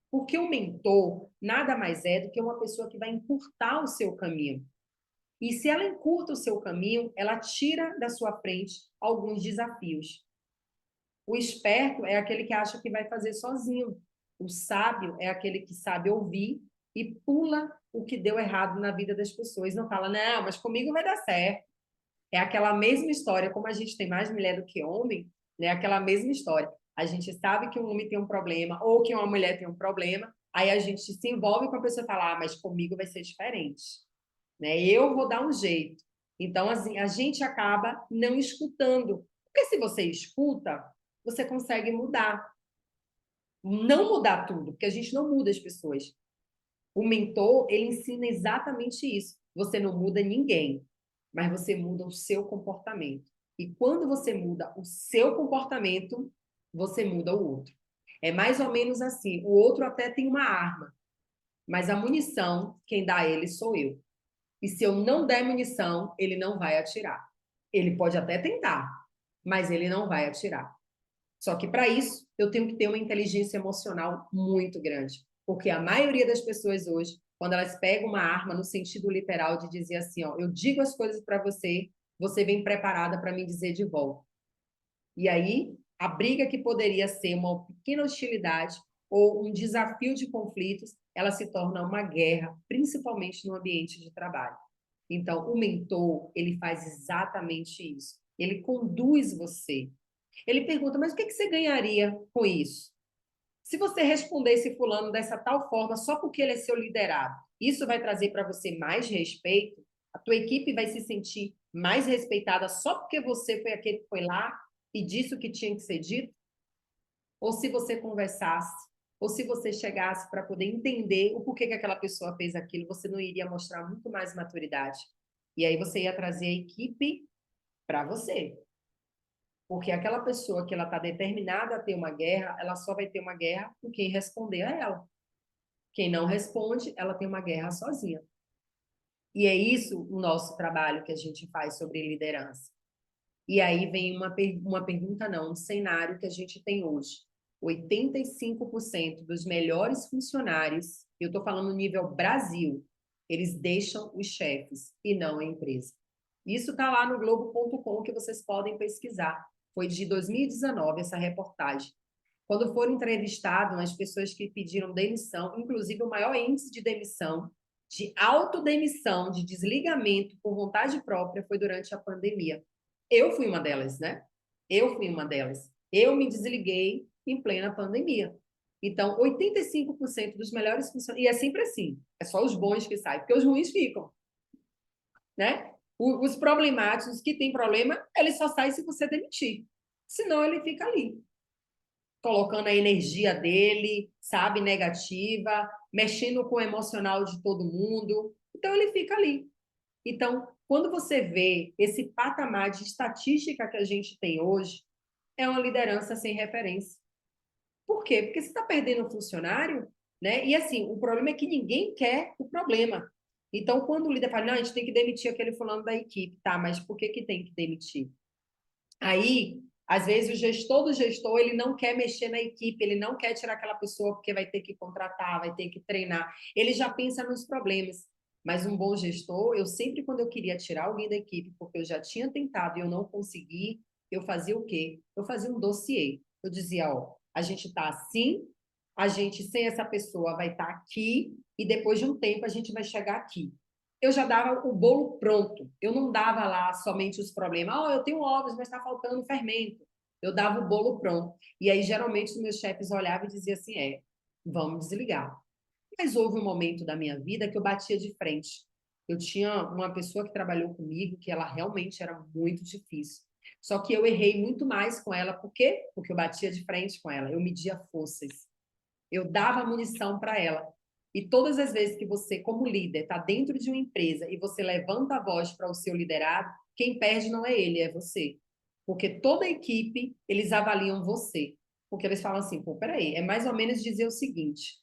Porque o mentor nada mais é do que uma pessoa que vai encurtar o seu caminho. E se ela encurta o seu caminho, ela tira da sua frente alguns desafios. O esperto é aquele que acha que vai fazer sozinho. O sábio é aquele que sabe ouvir e pula o que deu errado na vida das pessoas. Não fala, não, mas comigo vai dar certo. É aquela mesma história, como a gente tem mais mulher do que homem, né? Aquela mesma história. A gente sabe que um homem tem um problema ou que uma mulher tem um problema, aí a gente se envolve com a pessoa e fala, mas comigo vai ser diferente, né? Eu vou dar um jeito. Então, assim, a gente acaba não escutando. Porque se você escuta, você consegue mudar. Não mudar tudo, porque a gente não muda as pessoas. O mentor, ele ensina exatamente isso. Você não muda ninguém, mas você muda o seu comportamento. E quando você muda o seu comportamento, você muda o outro. É mais ou menos assim. O outro até tem uma arma, mas a munição, quem dá a ele sou eu. E se eu não der munição, ele não vai atirar. Ele pode até tentar, mas ele não vai atirar. Só que para isso, eu tenho que ter uma inteligência emocional muito grande. Porque a maioria das pessoas hoje, quando elas pegam uma arma no sentido literal de dizer assim, ó, eu digo as coisas para você, você vem preparada para me dizer de volta. E aí, a briga que poderia ser uma pequena hostilidade ou um desafio de conflitos, ela se torna uma guerra, principalmente no ambiente de trabalho. Então, o mentor, ele faz exatamente isso. Ele conduz você. Ele pergunta, mas o que você ganharia com isso? Se você respondesse fulano dessa tal forma, só porque ele é seu liderado, isso vai trazer para você mais respeito? A tua equipe vai se sentir mais respeitada só porque você foi aquele que foi lá e disse o que tinha que ser dito? Ou se você conversasse, ou se você chegasse para poder entender o porquê que aquela pessoa fez aquilo, você não iria mostrar muito mais maturidade. E aí você ia trazer a equipe para você. Porque aquela pessoa que ela está determinada a ter uma guerra, ela só vai ter uma guerra com quem responder a ela. Quem não responde, ela tem uma guerra sozinha. E é isso o nosso trabalho que a gente faz sobre liderança. E aí vem uma pergunta, não, um cenário que a gente tem hoje. 85% dos melhores funcionários, eu estou falando no nível Brasil, eles deixam os chefes e não a empresa. Isso está lá no Globo.com, que vocês podem pesquisar. Foi de 2019 essa reportagem. Quando foram entrevistadas as pessoas que pediram demissão, inclusive o maior índice de demissão, de autodemissão, de desligamento por vontade própria, foi durante a pandemia. Eu fui uma delas, né? Eu fui uma delas. Eu me desliguei em plena pandemia. Então, 85% dos melhores funcionários... E é sempre assim. É só os bons que saem, porque os ruins ficam, né? Os problemáticos, os que têm problema, ele só sai se você demitir. Senão, ele fica ali, colocando a energia dele, sabe, negativa, mexendo com o emocional de todo mundo. Então, ele fica ali. Então, quando você vê esse patamar de estatística que a gente tem hoje, é uma liderança sem referência. Por quê? Porque você está perdendo um funcionário, né? E assim, o problema é que ninguém quer o problema. Então, quando o líder fala, não, a gente tem que demitir aquele fulano da equipe, tá, mas por que que tem que demitir? Aí, às vezes, o gestor do gestor, ele não quer mexer na equipe, ele não quer tirar aquela pessoa porque vai ter que contratar, vai ter que treinar. Ele já pensa nos problemas. Mas um bom gestor, eu sempre, quando eu queria tirar alguém da equipe, porque eu já tinha tentado e eu não consegui, eu fazia o quê? Eu fazia um dossiê. Eu dizia, ó, a gente está assim, a gente sem essa pessoa vai estar aqui, e depois de um tempo a gente vai chegar aqui. Eu já dava o bolo pronto. Eu não dava lá somente os problemas. Oh, eu tenho ovos, mas está faltando fermento. Eu dava o bolo pronto. E aí, geralmente, os meus chefes olhavam e diziam assim, vamos desligar. Mas houve um momento da minha vida que eu batia de frente. Eu tinha uma pessoa que trabalhou comigo que ela realmente era muito difícil. Só que eu errei muito mais com ela. Por quê? Porque eu batia de frente com ela. Eu media forças. Eu dava munição para ela. E todas as vezes que você, como líder, está dentro de uma empresa e você levanta a voz para o seu liderado, quem perde não é ele, é você. Porque toda a equipe, eles avaliam você. Porque eles falam assim, pô, peraí, é mais ou menos dizer o seguinte,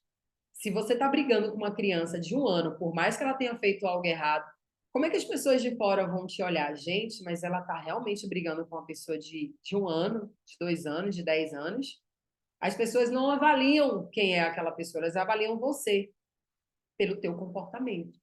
se você está brigando com uma criança de 1 ano, por mais que ela tenha feito algo errado, como é que as pessoas de fora vão te olhar? Gente, mas ela está realmente brigando com uma pessoa de 1 ano, de 2 anos, de 10 anos? As pessoas não avaliam quem é aquela pessoa, elas avaliam você pelo teu comportamento.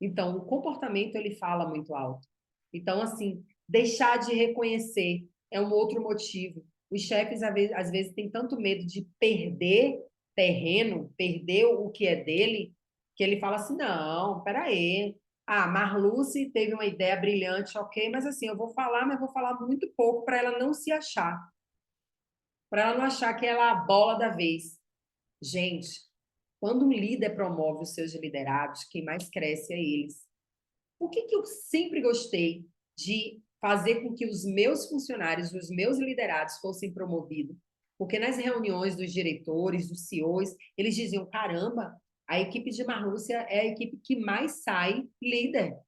Então, o comportamento, ele fala muito alto. Então, assim, deixar de reconhecer é um outro motivo. Os chefes, às vezes, têm tanto medo de perder terreno, perder o que é dele, que ele fala assim, não, peraí, Marluce teve uma ideia brilhante, ok, mas assim, eu vou falar, mas vou falar muito pouco para ela não se achar, para ela não achar que ela é a bola da vez. Gente, quando um líder promove os seus liderados, quem mais cresce é eles. Por que que eu sempre gostei de fazer com que os meus funcionários, os meus liderados fossem promovidos? Porque nas reuniões dos diretores, dos CEOs, eles diziam, caramba, a equipe de Marlúcia é a equipe que mais sai líder.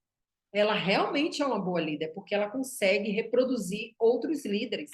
Ela realmente é uma boa líder, porque ela consegue reproduzir outros líderes.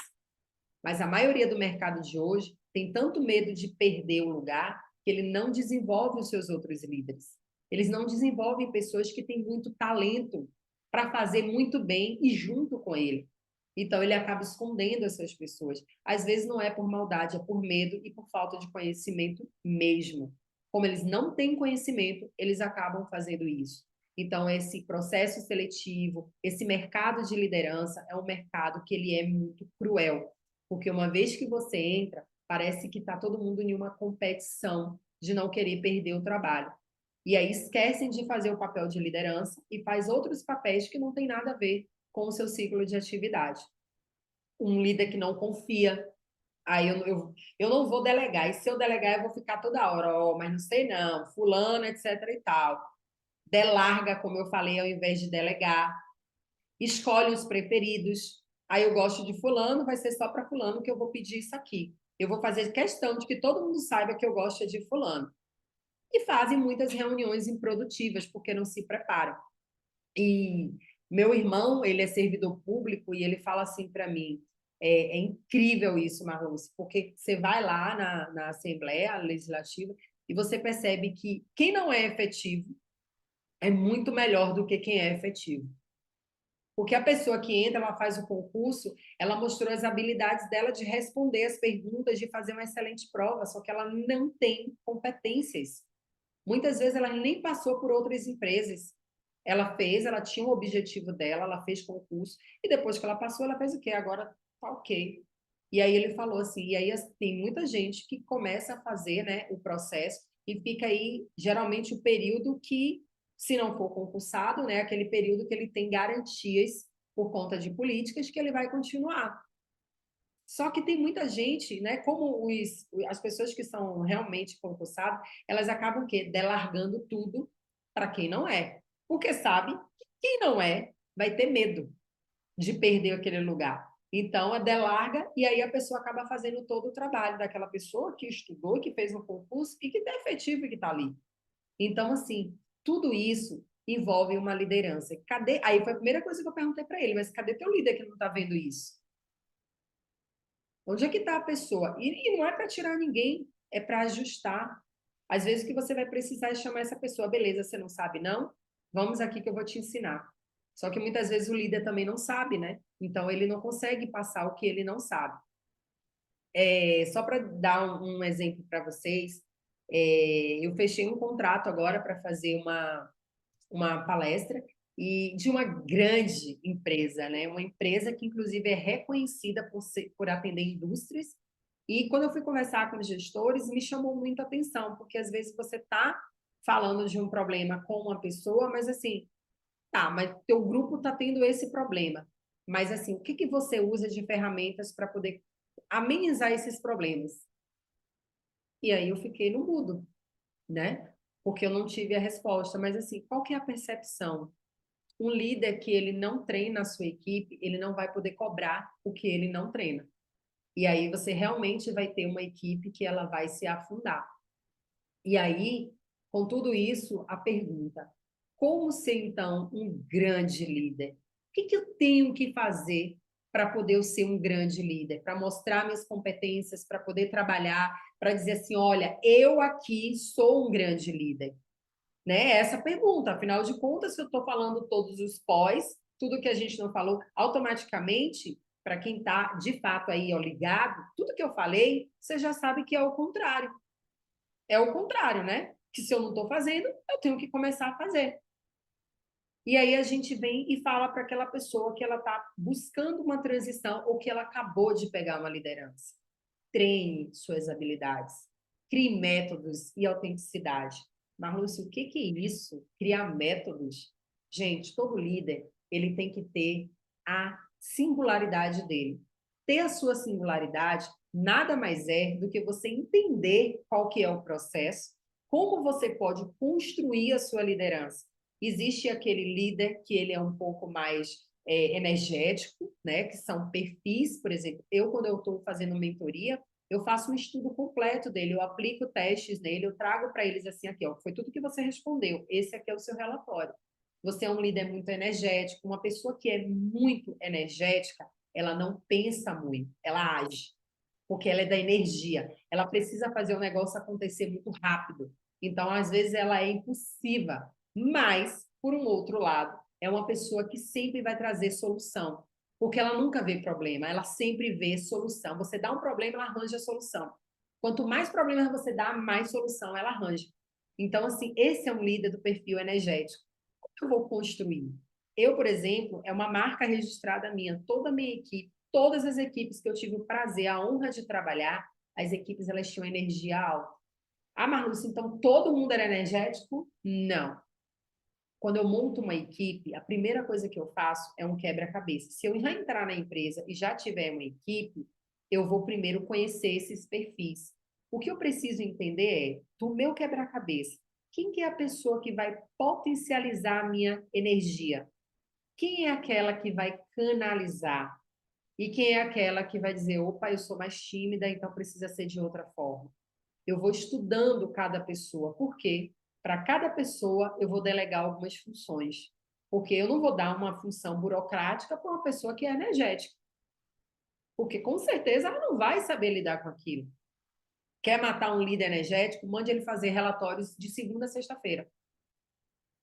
Mas a maioria do mercado de hoje tem tanto medo de perder o lugar que ele não desenvolve os seus outros líderes. Eles não desenvolvem pessoas que têm muito talento para fazer muito bem e junto com ele. Então, ele acaba escondendo essas pessoas. Às vezes, não é por maldade, é por medo e por falta de conhecimento mesmo. Como eles não têm conhecimento, eles acabam fazendo isso. Então, esse processo seletivo, esse mercado de liderança é um mercado que ele é muito cruel. Porque uma vez que você entra, parece que está todo mundo em uma competição de não querer perder o trabalho. E aí esquecem de fazer o papel de liderança e faz outros papéis que não tem nada a ver com o seu ciclo de atividade. Um líder que não confia, aí eu não vou delegar, e se eu delegar eu vou ficar toda hora, mas não sei não, fulano, etc e tal. Delarga, como eu falei, ao invés de delegar. Escolhe os preferidos. Aí eu gosto de fulano, vai ser só para fulano que eu vou pedir isso aqui. Eu vou fazer questão de que todo mundo saiba que eu gosto de fulano. E fazem muitas reuniões improdutivas, porque não se preparam. E meu irmão, ele é servidor público e ele fala assim para mim, é incrível isso, Marlúcia, porque você vai lá na Assembleia Legislativa e você percebe que quem não é efetivo é muito melhor do que quem é efetivo. Porque a pessoa que entra, ela faz o concurso, ela mostrou as habilidades dela de responder as perguntas, de fazer uma excelente prova, só que ela não tem competências. Muitas vezes ela nem passou por outras empresas. Ela tinha o objetivo dela, ela fez concurso, e depois que ela passou, ela fez o quê? Agora tá ok. E aí ele falou assim, e aí tem muita gente que começa a fazer, né, o processo e fica aí, geralmente, o período que, se não for concursado, né, aquele período que ele tem garantias por conta de políticas que ele vai continuar. Só que tem muita gente, né? Como as pessoas que são realmente concursadas, elas acabam o quê? Delargando tudo para quem não é. Porque sabe que quem não é vai ter medo de perder aquele lugar. Então, delarga e aí a pessoa acaba fazendo todo o trabalho daquela pessoa que estudou, que fez um concurso e que está efetivo e que está ali. Então, assim, tudo isso envolve uma liderança. Cadê? Aí foi a primeira coisa que eu perguntei para ele, mas cadê teu líder que não está vendo isso? Onde é que está a pessoa? E não é para tirar ninguém, é para ajustar. Às vezes o que você vai precisar é chamar essa pessoa, beleza, você não sabe não? Vamos aqui que eu vou te ensinar. Só que muitas vezes o líder também não sabe, né? Então ele não consegue passar o que ele não sabe. Só para dar um exemplo para vocês, eu fechei um contrato agora para fazer uma palestra e de uma grande empresa, né? Uma empresa que, inclusive, é reconhecida por atender indústrias. E quando eu fui conversar com os gestores, me chamou muita atenção, porque às vezes você está falando de um problema com uma pessoa, mas assim, tá, mas teu grupo está tendo esse problema. Mas assim, o que que você usa de ferramentas para poder amenizar esses problemas? E aí eu fiquei no mudo, né? Porque eu não tive a resposta. Mas assim, qual que é a percepção? Um líder que ele não treina a sua equipe, ele não vai poder cobrar o que ele não treina. E aí você realmente vai ter uma equipe que ela vai se afundar. E aí, com tudo isso, a pergunta: como ser então um grande líder? O que que eu tenho que fazer para poder eu ser um grande líder? Para mostrar minhas competências, para poder trabalhar, para dizer assim, olha, eu aqui sou um grande líder, né? Essa pergunta, afinal de contas, se eu estou falando todos os pós, tudo que a gente não falou, automaticamente, para quem está de fato aí ó, ligado, tudo que eu falei, você já sabe que é o contrário. É o contrário, né? Que se eu não estou fazendo, eu tenho que começar a fazer. E aí a gente vem e fala para aquela pessoa que ela está buscando uma transição ou que ela acabou de pegar uma liderança. Treine suas habilidades, crie métodos e autenticidade. Marlúcio, o que que é isso? Criar métodos? Gente, todo líder, ele tem que ter a singularidade dele. Ter a sua singularidade nada mais é do que você entender qual que é o processo, como você pode construir a sua liderança. Existe aquele líder que ele é um pouco mais energético, né? Que são perfis, por exemplo, quando eu estou fazendo mentoria, eu faço um estudo completo dele, eu aplico testes nele, eu trago para eles assim, aqui, ó, foi tudo que você respondeu, esse aqui é o seu relatório. Você é um líder muito energético, uma pessoa que é muito energética, ela não pensa muito, ela age, porque ela é da energia, ela precisa fazer o negócio acontecer muito rápido. Então, às vezes, ela é impulsiva, mas, por um outro lado, é uma pessoa que sempre vai trazer solução, porque ela nunca vê problema, ela sempre vê solução. Você dá um problema, ela arranja a solução. Quanto mais problemas você dá, mais solução ela arranja. Então, assim, esse é um líder do perfil energético. Como eu vou construir? Eu, por exemplo, é uma marca registrada minha, toda a minha equipe, todas as equipes que eu tive o prazer, a honra de trabalhar, as equipes elas tinham energia alta. Ah, Marlúcia, então todo mundo era energético? Não. Quando eu monto uma equipe, a primeira coisa que eu faço é um quebra-cabeça. Se eu já entrar na empresa e já tiver uma equipe, eu vou primeiro conhecer esses perfis. O que eu preciso entender é, do meu quebra-cabeça, quem que é a pessoa que vai potencializar a minha energia? Quem é aquela que vai canalizar? E quem é aquela que vai dizer, opa, eu sou mais tímida, então precisa ser de outra forma? Eu vou estudando cada pessoa. Por quê? Para cada pessoa, eu vou delegar algumas funções. Porque eu não vou dar uma função burocrática para uma pessoa que é energética. Porque com certeza ela não vai saber lidar com aquilo. Quer matar um líder energético? Mande ele fazer relatórios de segunda a sexta-feira.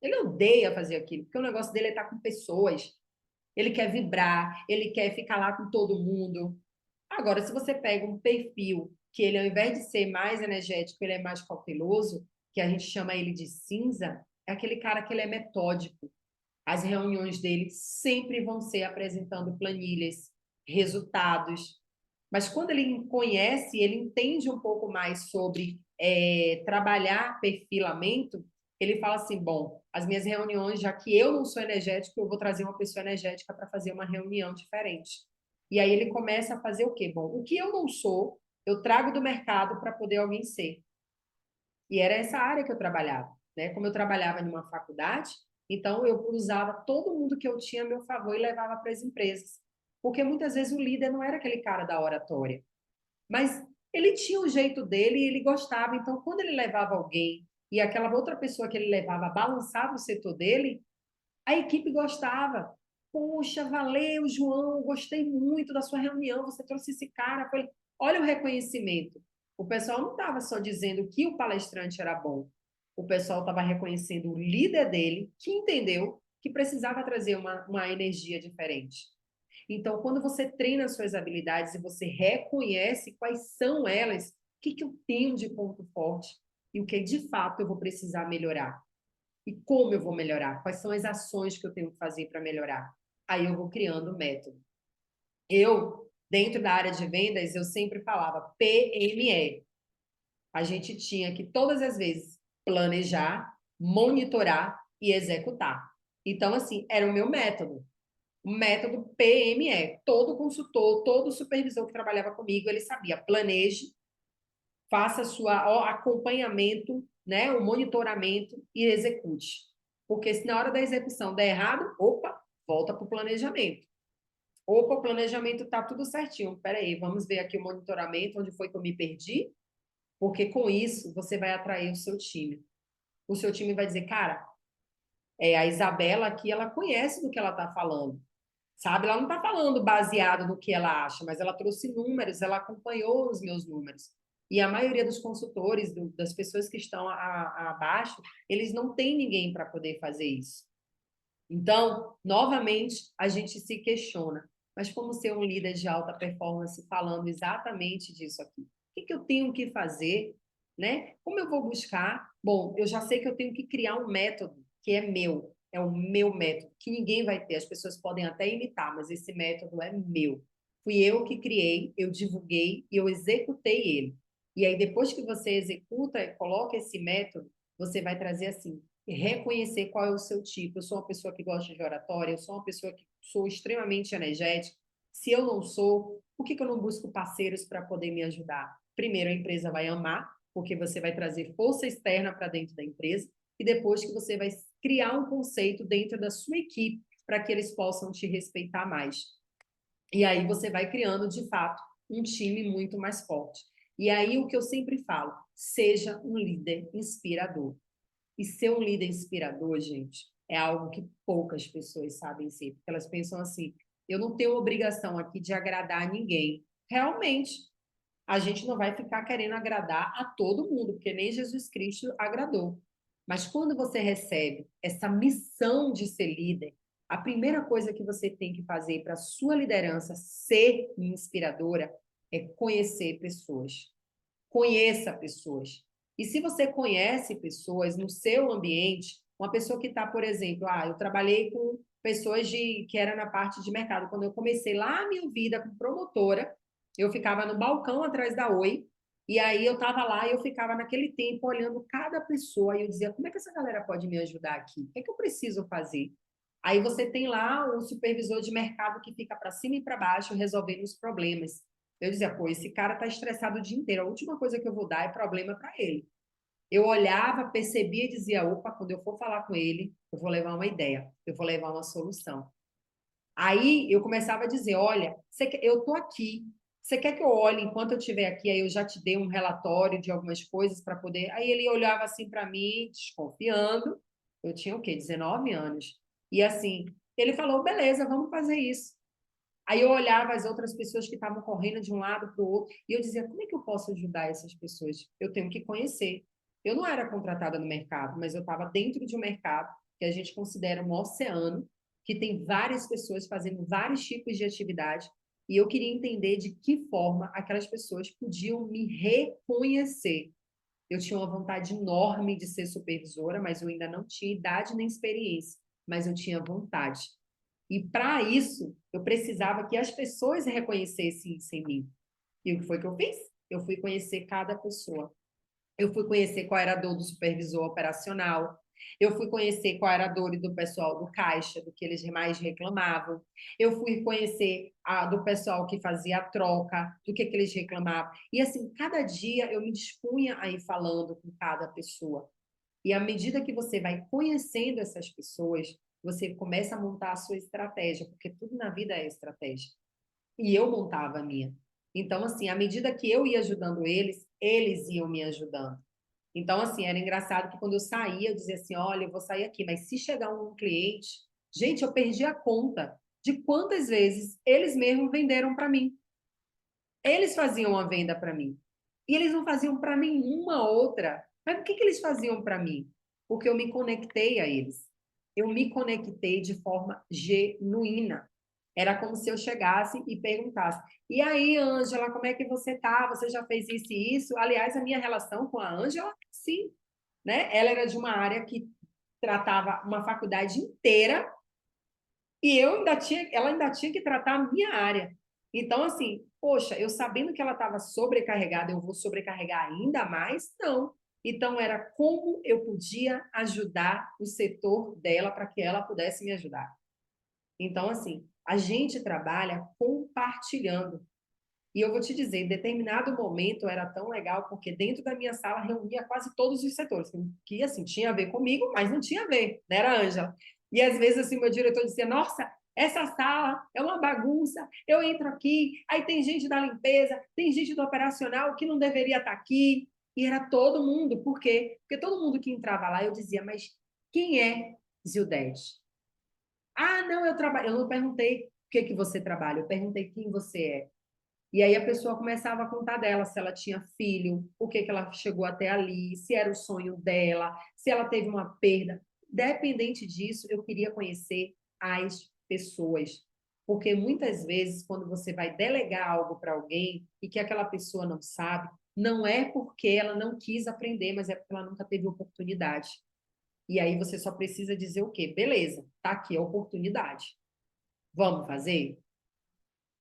Ele odeia fazer aquilo, porque o negócio dele é estar com pessoas. ele quer vibrar, ele quer ficar lá com todo mundo. Agora, se você pega um perfil que ele, ao invés de ser mais energético, ele é mais cauteloso, que a gente chama ele de cinza, é aquele cara que ele é metódico. As reuniões dele sempre vão ser apresentando planilhas, resultados. Mas quando ele conhece, ele entende um pouco mais sobre trabalhar perfilamento, ele fala assim, bom, as minhas reuniões, já que eu não sou energético, eu vou trazer uma pessoa energética para fazer uma reunião diferente. E aí ele começa a fazer o quê? Bom, o que eu não sou, eu trago do mercado para poder alguém ser. E era essa área que eu trabalhava, né? Como eu trabalhava em uma faculdade, então eu usava todo mundo que eu tinha a meu favor e levava para as empresas. Porque muitas vezes o líder não era aquele cara da oratória, mas ele tinha o jeito dele e ele gostava. Então, quando ele levava alguém e aquela outra pessoa que ele levava balançava o setor dele, a equipe gostava. Poxa, valeu, João, gostei muito da sua reunião, você trouxe esse cara. Olha o reconhecimento. O pessoal não estava só dizendo que o palestrante era bom. O pessoal estava reconhecendo o líder dele, que entendeu que precisava trazer uma energia diferente. Então, quando você treina as suas habilidades e você reconhece quais são elas, o que eu tenho de ponto forte e o que de fato eu vou precisar melhorar. E como eu vou melhorar? Quais são as ações que eu tenho que fazer para melhorar? Aí eu vou criando método. Eu, dentro da área de vendas, eu sempre falava PME. A gente tinha que todas as vezes planejar, monitorar e executar. Então, assim, era o meu método. O método PME. Todo consultor, todo supervisor que trabalhava comigo, ele sabia, planeje, faça sua acompanhamento, né, o monitoramento e execute. Porque se na hora da execução der errado, opa, volta para o planejamento. Opa, o planejamento está tudo certinho. Peraí, vamos ver aqui o monitoramento, onde foi que eu me perdi, porque com isso você vai atrair o seu time. O seu time vai dizer, cara, a Isabela aqui, ela conhece do que ela está falando. Sabe? Ela não está falando baseado no que ela acha, mas ela trouxe números, ela acompanhou os meus números. E a maioria dos consultores, das pessoas que estão abaixo, eles não têm ninguém para poder fazer isso. Então, novamente, a gente se questiona. Mas como ser um líder de alta performance falando exatamente disso aqui? O que eu tenho que fazer? Né? Como eu vou buscar? Bom, eu já sei que eu tenho que criar um método que é meu. É o meu método, que ninguém vai ter. As pessoas podem até imitar, mas esse método é meu. Fui eu que criei, eu divulguei e eu executei ele. E aí, depois que você executa, coloca esse método, você vai trazer assim, reconhecer qual é o seu tipo. Eu sou uma pessoa que gosta de oratória, eu sou uma pessoa que sou extremamente energética. Se eu não sou, por que eu não busco parceiros para poder me ajudar? Primeiro, a empresa vai amar, porque você vai trazer força externa para dentro da empresa, e depois que você vai criar um conceito dentro da sua equipe para que eles possam te respeitar mais. E aí você vai criando, de fato, um time muito mais forte. E aí o que eu sempre falo, seja um líder inspirador. E ser um líder inspirador, gente, é algo que poucas pessoas sabem ser, porque elas pensam assim: eu não tenho obrigação aqui de agradar ninguém. Realmente, a gente não vai ficar querendo agradar a todo mundo, porque nem Jesus Cristo agradou. Mas quando você recebe essa missão de ser líder, a primeira coisa que você tem que fazer para a sua liderança ser inspiradora é conhecer pessoas. Conheça pessoas. E se você conhece pessoas no seu ambiente, uma pessoa que está, por exemplo, eu trabalhei com pessoas que era na parte de mercado. Quando eu comecei lá a minha vida como promotora, eu ficava no balcão atrás da Oi, e aí eu estava lá e eu ficava naquele tempo olhando cada pessoa, e eu dizia, como é que essa galera pode me ajudar aqui? O que é que eu preciso fazer? Aí você tem lá o supervisor de mercado que fica para cima e para baixo resolvendo os problemas. Eu dizia, pô, esse cara tá estressado o dia inteiro, a última coisa que eu vou dar é problema para ele. Eu olhava, percebia e dizia, opa, quando eu for falar com ele, eu vou levar uma ideia, eu vou levar uma solução. Aí eu começava a dizer, olha, eu tô aqui, você quer que eu olhe enquanto eu estiver aqui? Aí eu já te dei um relatório de algumas coisas para poder. Aí ele olhava assim para mim, desconfiando. Eu tinha o quê? 19 anos. E assim, ele falou, beleza, vamos fazer isso. Aí eu olhava as outras pessoas que estavam correndo de um lado para o outro e eu dizia, como é que eu posso ajudar essas pessoas? Eu tenho que conhecer. Eu não era contratada no mercado, mas eu estava dentro de um mercado que a gente considera um oceano, que tem várias pessoas fazendo vários tipos de atividade, e eu queria entender de que forma aquelas pessoas podiam me reconhecer. Eu tinha uma vontade enorme de ser supervisora, mas eu ainda não tinha idade nem experiência, mas eu tinha vontade. E para isso, eu precisava que as pessoas reconhecessem isso em mim. E o que foi que eu fiz? Eu fui conhecer cada pessoa. Eu fui conhecer qual era a dor do supervisor operacional. Eu fui conhecer qual era a dor do pessoal do caixa, do que eles mais reclamavam. Eu fui conhecer do pessoal que fazia a troca, do que eles reclamavam. E assim, cada dia eu me dispunha a ir falando com cada pessoa. E à medida que você vai conhecendo essas pessoas, você começa a montar a sua estratégia, porque tudo na vida é estratégia. E eu montava a minha. Então, assim, à medida que eu ia ajudando eles, eles iam me ajudando. Então, assim, era engraçado que quando eu saía, eu dizia assim, olha, eu vou sair aqui, mas se chegar um cliente, gente, eu perdi a conta de quantas vezes eles mesmos venderam para mim. Eles faziam a venda para mim. E eles não faziam para nenhuma outra. Mas por que eles faziam para mim? Porque eu me conectei a eles. Eu me conectei de forma genuína. Era como se eu chegasse e perguntasse: e aí, Ângela, como é que você tá? Você já fez isso e isso? Aliás, a minha relação com a Ângela, sim, né? Ela era de uma área que tratava uma faculdade inteira e ela ainda tinha que tratar a minha área. Então, assim, poxa, eu sabendo que ela estava sobrecarregada, eu vou sobrecarregar ainda mais? Não. Então, era como eu podia ajudar o setor dela para que ela pudesse me ajudar. Então, assim, a gente trabalha compartilhando. E eu vou te dizer, em determinado momento era tão legal, porque dentro da minha sala reunia quase todos os setores, que assim, tinha a ver comigo, mas não tinha a ver, né, era a Ângela. E às vezes assim, meu diretor dizia, nossa, essa sala é uma bagunça, eu entro aqui, aí tem gente da limpeza, tem gente do operacional que não deveria estar aqui, e era todo mundo, por quê? Porque todo mundo que entrava lá, eu dizia, mas quem é Zildete? Ah, não, eu trabalho. Eu não perguntei o que que você trabalha, eu perguntei quem você é. E aí a pessoa começava a contar dela, se ela tinha filho, o que que ela chegou até ali, se era o sonho dela, se ela teve uma perda. Dependente disso, eu queria conhecer as pessoas. Porque muitas vezes, quando você vai delegar algo para alguém e que aquela pessoa não sabe, não é porque ela não quis aprender, mas é porque ela nunca teve oportunidade. E aí você só precisa dizer o quê? Beleza, tá aqui a oportunidade. Vamos fazer?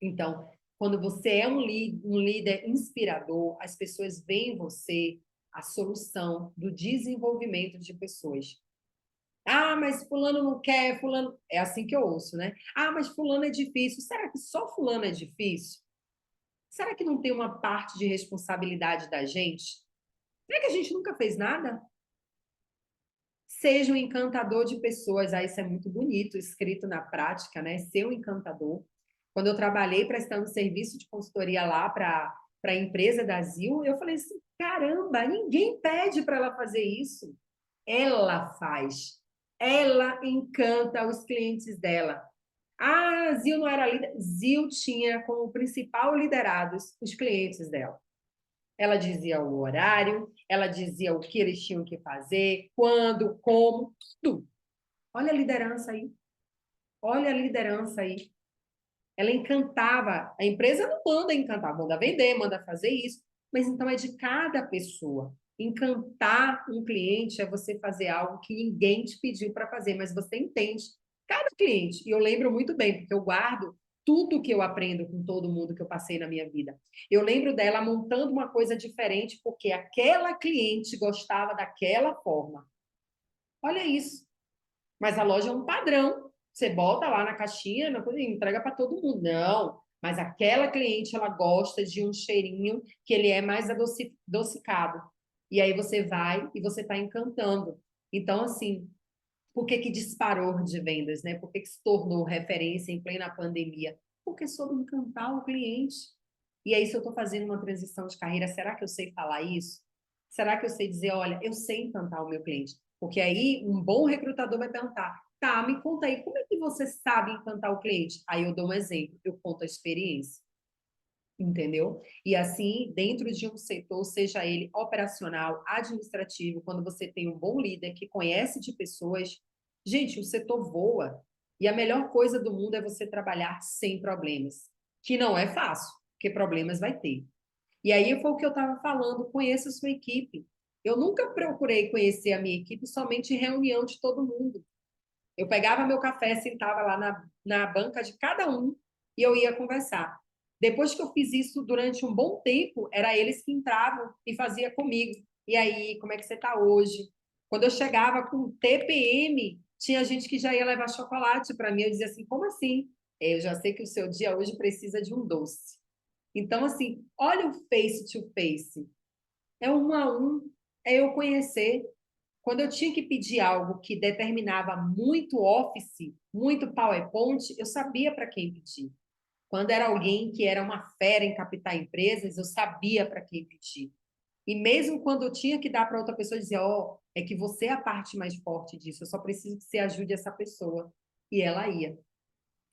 Então, quando você é um líder inspirador, as pessoas veem em você a solução do desenvolvimento de pessoas. Ah, mas fulano não quer, fulano... É assim que eu ouço, né? Ah, mas fulano é difícil. Será que só fulano é difícil? Será que não tem uma parte de responsabilidade da gente? Será que a gente nunca fez nada? Seja um encantador de pessoas. Ah, isso é muito bonito, escrito na prática, né? Ser um encantador. Quando eu trabalhei prestando serviço de consultoria lá para a empresa da Zil, eu falei assim: caramba, ninguém pede para ela fazer isso. Ela faz. Ela encanta os clientes dela. Ah, Zil não era líder. Zil tinha como principal liderados os clientes dela. Ela dizia o horário, ela dizia o que eles tinham que fazer, quando, como, tudo. Olha a liderança aí. Olha a liderança aí. Ela encantava. A empresa não manda encantar, manda vender, manda fazer isso. Mas então é de cada pessoa. Encantar um cliente é você fazer algo que ninguém te pediu para fazer, mas você entende cada cliente. E eu lembro muito bem, porque eu guardo tudo que eu aprendo com todo mundo que eu passei na minha vida. Eu lembro dela montando uma coisa diferente, porque aquela cliente gostava daquela forma. Olha isso. Mas a loja é um padrão. Você bota lá na caixinha e entrega para todo mundo. Não, mas aquela cliente ela gosta de um cheirinho que ele é mais adocicado. E aí você vai e você está encantando. Então, assim, por que que disparou de vendas, né? Por que que se tornou referência em plena pandemia? Porque soube encantar o cliente. E aí, se eu estou fazendo uma transição de carreira, será que eu sei falar isso? Será que eu sei dizer, olha, eu sei encantar o meu cliente? Porque aí um bom recrutador vai perguntar, tá, me conta aí, como é que você sabe encantar o cliente? Aí eu dou um exemplo, eu conto a experiência, entendeu? E assim, dentro de um setor, seja ele operacional, administrativo, quando você tem um bom líder que conhece de pessoas, gente, o setor voa. E a melhor coisa do mundo é você trabalhar sem problemas, que não é fácil, porque problemas vai ter. E aí foi o que eu estava falando, conheça a sua equipe. Eu nunca procurei conhecer a minha equipe somente em reunião de todo mundo. Eu pegava meu café, sentava lá na banca de cada um e eu ia conversar. Depois que eu fiz isso durante um bom tempo, era eles que entravam e fazia comigo. E aí, como é que você está hoje? Quando eu chegava com TPM, tinha gente que já ia levar chocolate para mim. Eu dizia assim, como assim? Eu já sei que o seu dia hoje precisa de um doce. Então, assim, olha o face to face. É um a um, é eu conhecer. Quando eu tinha que pedir algo que determinava muito Office, muito PowerPoint, eu sabia para quem pedir. Quando era alguém que era uma fera em captar empresas, eu sabia para quem pedir. E mesmo quando eu tinha que dar para outra pessoa, eu dizia, ó, oh, é que você é a parte mais forte disso, eu só preciso que você ajude essa pessoa. E ela ia.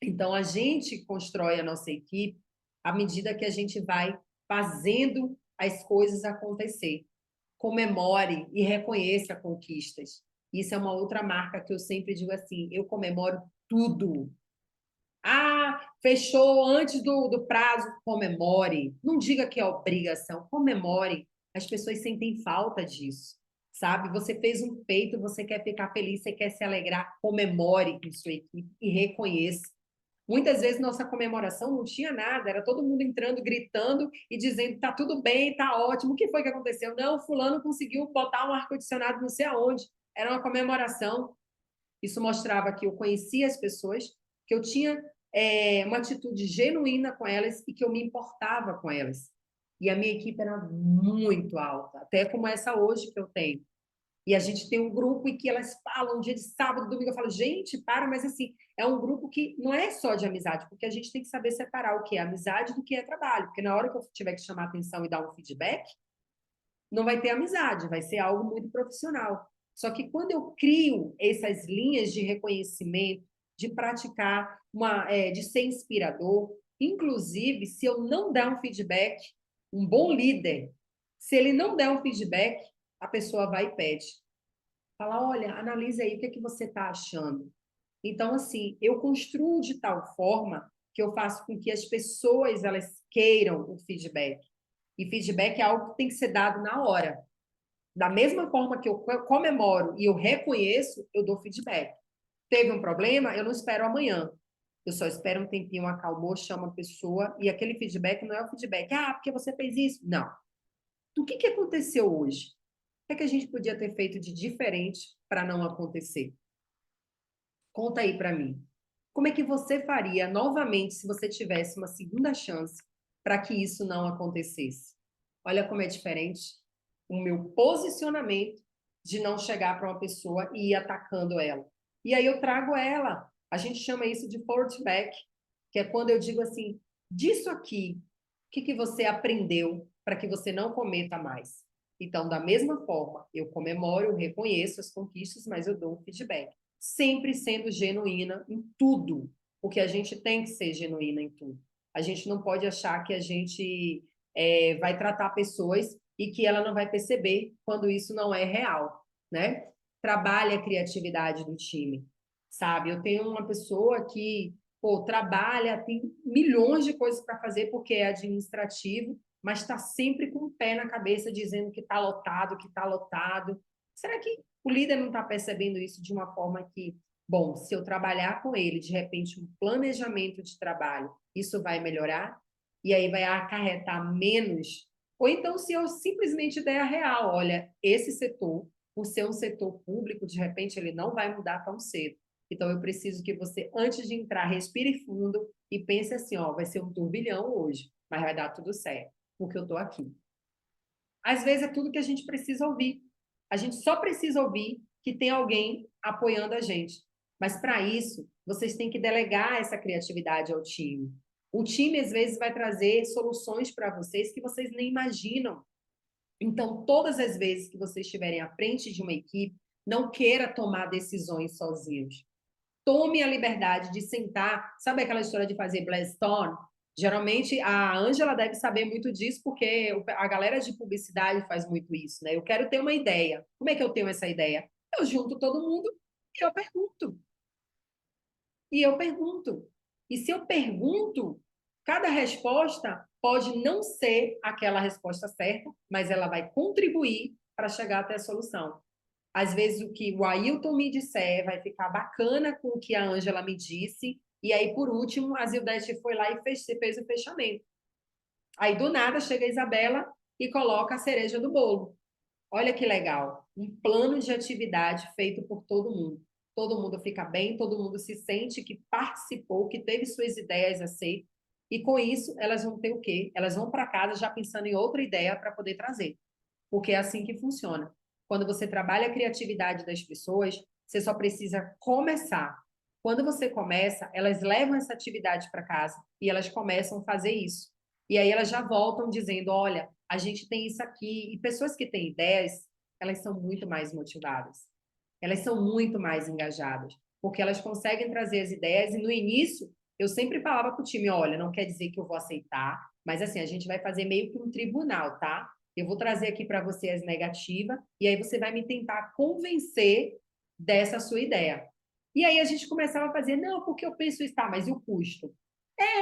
Então, a gente constrói a nossa equipe à medida que a gente vai fazendo as coisas acontecer. Comemore e reconheça conquistas. Isso é uma outra marca que eu sempre digo assim: eu comemoro tudo. Ah, fechou antes do prazo, comemore. Não diga que é obrigação, comemore. As pessoas sentem falta disso, sabe? Você fez um feito, você quer ficar feliz, você quer se alegrar, comemore com sua equipe e reconheça. Muitas vezes nossa comemoração não tinha nada, era todo mundo entrando, gritando e dizendo tá tudo bem, tá ótimo. O que foi que aconteceu? Não, fulano conseguiu botar um ar-condicionado não sei aonde. Era uma comemoração. Isso mostrava que eu conhecia as pessoas, que eu tinha uma atitude genuína com elas e que eu me importava com elas. E a minha equipe era muito alta, até como essa hoje que eu tenho. E a gente tem um grupo em que elas falam dia de sábado, domingo. Eu falo, gente, para, mas assim, é um grupo que não é só de amizade, porque a gente tem que saber separar o que é amizade do que é trabalho. Porque na hora que eu tiver que chamar atenção e dar um feedback, não vai ter amizade, vai ser algo muito profissional. Só que quando eu crio essas linhas de reconhecimento, de praticar, de ser inspirador, inclusive, se eu não der um feedback, um bom líder, se ele não der um feedback, a pessoa vai e pede. Fala, olha, analise aí o que é que você está achando. Então, assim, eu construo de tal forma que eu faço com que as pessoas elas queiram o feedback. E feedback é algo que tem que ser dado na hora. Da mesma forma que eu comemoro e eu reconheço, eu dou feedback. Teve um problema, eu não espero amanhã. Eu só espero um tempinho, acalmou, chama a pessoa, e aquele feedback não é o feedback. Ah, porque você fez isso? Não. Do que aconteceu hoje? O que é que a gente podia ter feito de diferente para não acontecer? Conta aí para mim. Como é que você faria novamente se você tivesse uma segunda chance para que isso não acontecesse? Olha como é diferente o meu posicionamento de não chegar para uma pessoa e ir atacando ela. E aí eu trago ela. A gente chama isso de forward back, que é quando eu digo assim, disso aqui, o que você aprendeu para que você não cometa mais? Então, da mesma forma, eu comemoro, eu reconheço as conquistas, mas eu dou um feedback. Sempre sendo genuína em tudo, porque a gente tem que ser genuína em tudo. A gente não pode achar que a gente vai tratar pessoas e que ela não vai perceber quando isso não é real, né? Trabalha a criatividade do time, sabe? Eu tenho uma pessoa que, pô, trabalha, tem milhões de coisas para fazer porque é administrativo, mas está sempre com o pé na cabeça dizendo que está lotado, que está lotado. Será que o líder não está percebendo isso de uma forma que, bom, se eu trabalhar com ele, de repente, um planejamento de trabalho, isso vai melhorar? E aí vai acarretar menos? Ou então, se eu simplesmente der a real, olha, esse setor, por ser um setor público, de repente, ele não vai mudar tão cedo. Então, eu preciso que você, antes de entrar, respire fundo e pense assim, ó, vai ser um turbilhão hoje, mas vai dar tudo certo, porque eu estou aqui. Às vezes é tudo que a gente precisa ouvir. A gente só precisa ouvir que tem alguém apoiando a gente. Mas para isso, vocês têm que delegar essa criatividade ao time. O time, às vezes, vai trazer soluções para vocês que vocês nem imaginam. Então, todas as vezes que vocês estiverem à frente de uma equipe, não queira tomar decisões sozinhos. Tome a liberdade de sentar. Sabe aquela história de fazer brainstorm? Geralmente, a Ângela deve saber muito disso, porque a galera de publicidade faz muito isso, né? Eu quero ter uma ideia. Como é que eu tenho essa ideia? Eu junto todo mundo e eu pergunto. E eu pergunto. E se eu pergunto, cada resposta pode não ser aquela resposta certa, mas ela vai contribuir para chegar até a solução. Às vezes o que o Ailton me disser vai ficar bacana com o que a Ângela me disse, e aí, por último, a Zildete foi lá e fez o fechamento. Aí, do nada, chega a Isabela e coloca a cereja do bolo. Olha que legal, um plano de atividade feito por todo mundo. Todo mundo fica bem, todo mundo se sente que participou, que teve suas ideias aceitas, e com isso elas vão ter o quê? Elas vão para casa já pensando em outra ideia para poder trazer, porque é assim que funciona. Quando você trabalha a criatividade das pessoas, você só precisa começar. Quando você começa, elas levam essa atividade para casa e elas começam a fazer isso. E aí elas já voltam dizendo: olha, a gente tem isso aqui. E pessoas que têm ideias, elas são muito mais motivadas. Elas são muito mais engajadas, porque elas conseguem trazer as ideias. E no início, eu sempre falava para o time: olha, não quer dizer que eu vou aceitar, mas assim, a gente vai fazer meio que um tribunal, tá? Eu vou trazer aqui para você as negativas, e aí você vai me tentar convencer dessa sua ideia. E aí a gente começava a fazer: não, porque eu penso isso, tá, mas e o custo?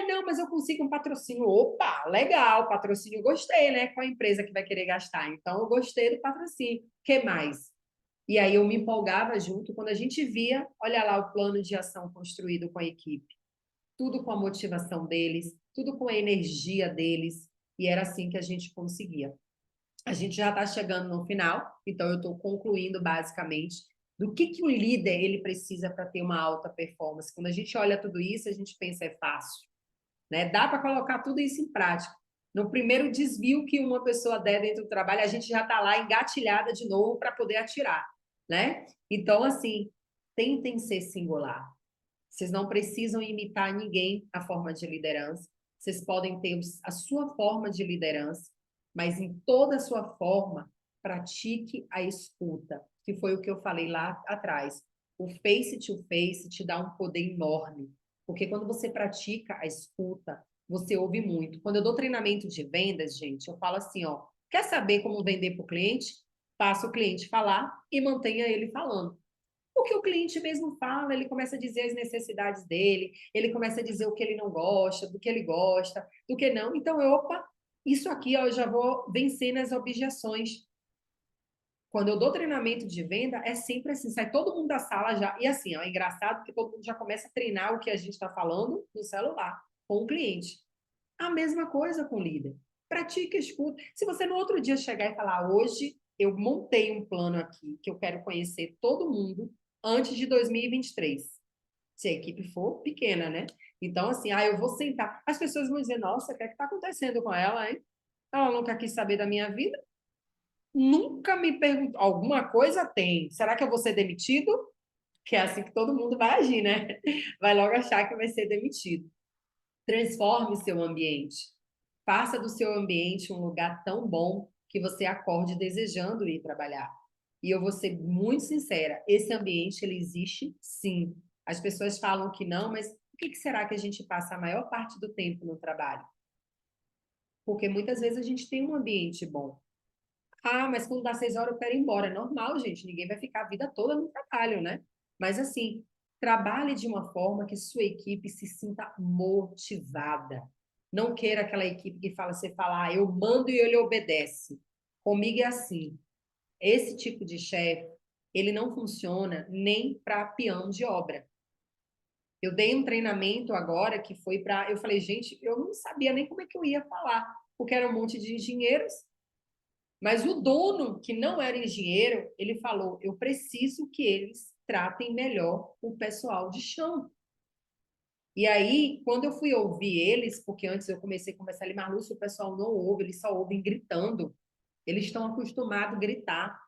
Não, mas eu consigo um patrocínio. Opa, legal, patrocínio, gostei, né? Qual a empresa que vai querer gastar? Então, eu gostei do patrocínio. O que mais? E aí eu me empolgava junto quando a gente via, olha lá o plano de ação construído com a equipe. Tudo com a motivação deles, tudo com a energia deles. E era assim que a gente conseguia. A gente já está chegando no final, então eu estou concluindo basicamente do que o líder ele precisa para ter uma alta performance. Quando a gente olha tudo isso, a gente pensa é fácil, né? Dá para colocar tudo isso em prática. No primeiro desvio que uma pessoa der dentro do trabalho, a gente já está lá engatilhada de novo para poder atirar, né? Então, assim, tentem ser singular. Vocês não precisam imitar ninguém a forma de liderança. Vocês podem ter a sua forma de liderança, mas em toda a sua forma, pratique a escuta, que foi o que eu falei lá atrás. O face to face te dá um poder enorme, porque quando você pratica a escuta, você ouve muito. Quando eu dou treinamento de vendas, gente, eu falo assim, ó, quer saber como vender para o cliente? Faça o cliente falar e mantenha ele falando. O que o cliente mesmo fala, ele começa a dizer as necessidades dele, ele começa a dizer o que ele não gosta, do que ele gosta, do que não. Então, opa, isso aqui ó, eu já vou vencer nas objeções. Quando eu dou treinamento de venda, é sempre assim, sai todo mundo da sala já. E assim, ó, é engraçado porque todo mundo já começa a treinar o que a gente está falando no celular, com o cliente. A mesma coisa com o líder. Pratique, escuta. Se você no outro dia chegar e falar, hoje eu montei um plano aqui, que eu quero conhecer todo mundo antes de 2023. Se a equipe for pequena, né? Então, assim, eu vou sentar. As pessoas vão dizer, nossa, o que é que está acontecendo com ela, hein? Ela nunca quis saber da minha vida? Nunca me perguntou. Alguma coisa tem. Será que eu vou ser demitido? Que é assim que todo mundo vai agir, né? Vai logo achar que vai ser demitido. Transforme seu ambiente. Faça do seu ambiente um lugar tão bom que você acorde desejando ir trabalhar. E eu vou ser muito sincera, esse ambiente ele existe sim. As pessoas falam que não, mas por que será que a gente passa a maior parte do tempo no trabalho? Porque muitas vezes a gente tem um ambiente bom. Mas quando dá 6 horas eu quero ir embora. É normal, gente. Ninguém vai ficar a vida toda no trabalho, né? Mas assim, trabalhe de uma forma que sua equipe se sinta motivada. Não queira aquela equipe que fala, você fala, eu mando e ele obedece. Comigo é assim. Esse tipo de chefe, ele não funciona nem para peão de obra. Eu dei um treinamento agora que foi para. Eu falei, gente, eu não sabia nem como é que eu ia falar, porque era um monte de engenheiros. Mas o dono, que não era engenheiro, ele falou: eu preciso que eles tratem melhor o pessoal de chão. E aí, quando eu fui ouvir eles, porque antes eu comecei a conversar ali, mas Lúcio, o pessoal não ouve, eles só ouvem gritando. Eles estão acostumados a gritar.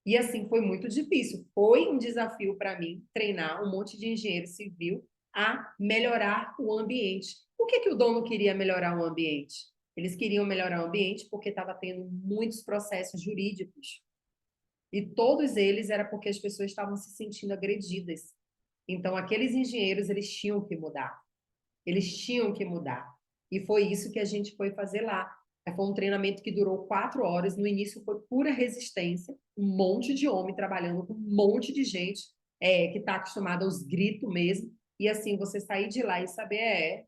E assim, foi muito difícil. Foi um desafio para mim treinar um monte de engenheiro civil a melhorar o ambiente. Por que o dono queria melhorar o ambiente? Eles queriam melhorar o ambiente porque estava tendo muitos processos jurídicos. E todos eles era porque as pessoas estavam se sentindo agredidas. Então, aqueles engenheiros, eles tinham que mudar. Eles tinham que mudar. E foi isso que a gente foi fazer lá. Foi um treinamento que durou 4 horas. No início foi pura resistência, um monte de homem trabalhando com um monte de gente. que está acostumado aos gritos mesmo, e assim, você sair de lá e saber,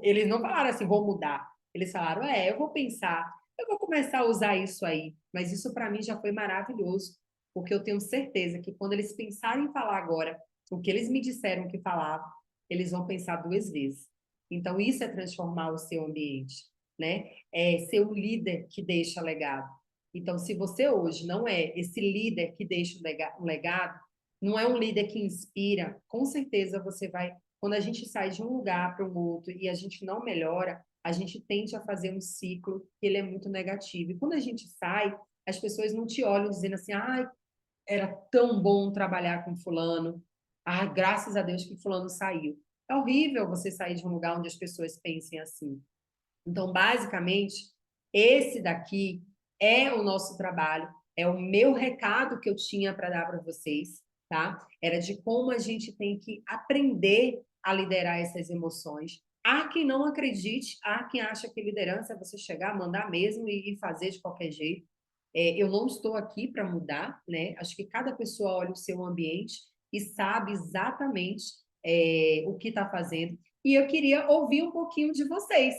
eles não falaram assim, vou mudar. Eles falaram, eu vou pensar, eu vou começar a usar isso aí. Mas isso para mim já foi maravilhoso, porque eu tenho certeza que quando eles pensarem em falar agora o que eles me disseram que falavam, eles vão pensar duas vezes. Então, isso é transformar o seu ambiente, né? É ser um líder que deixa legado. Então, se você hoje não é esse líder que deixa um legado, não é um líder que inspira, com certeza você vai. Quando a gente sai de um lugar para um outro e a gente não melhora, a gente tende a fazer um ciclo que ele é muito negativo. E quando a gente sai, as pessoas não te olham dizendo assim, ai, era tão bom trabalhar com fulano, ah, graças a Deus que fulano saiu. É horrível você sair de um lugar onde as pessoas pensem assim. Então, basicamente, esse daqui é o nosso trabalho, é o meu recado que eu tinha para dar para vocês, tá? Era de como a gente tem que aprender a liderar essas emoções. Há quem não acredite, há quem acha que liderança é você chegar, mandar mesmo e fazer de qualquer jeito. Eu não estou aqui para mudar, né? Acho que cada pessoa olha o seu ambiente e sabe exatamente o que está fazendo. E eu queria ouvir um pouquinho de vocês.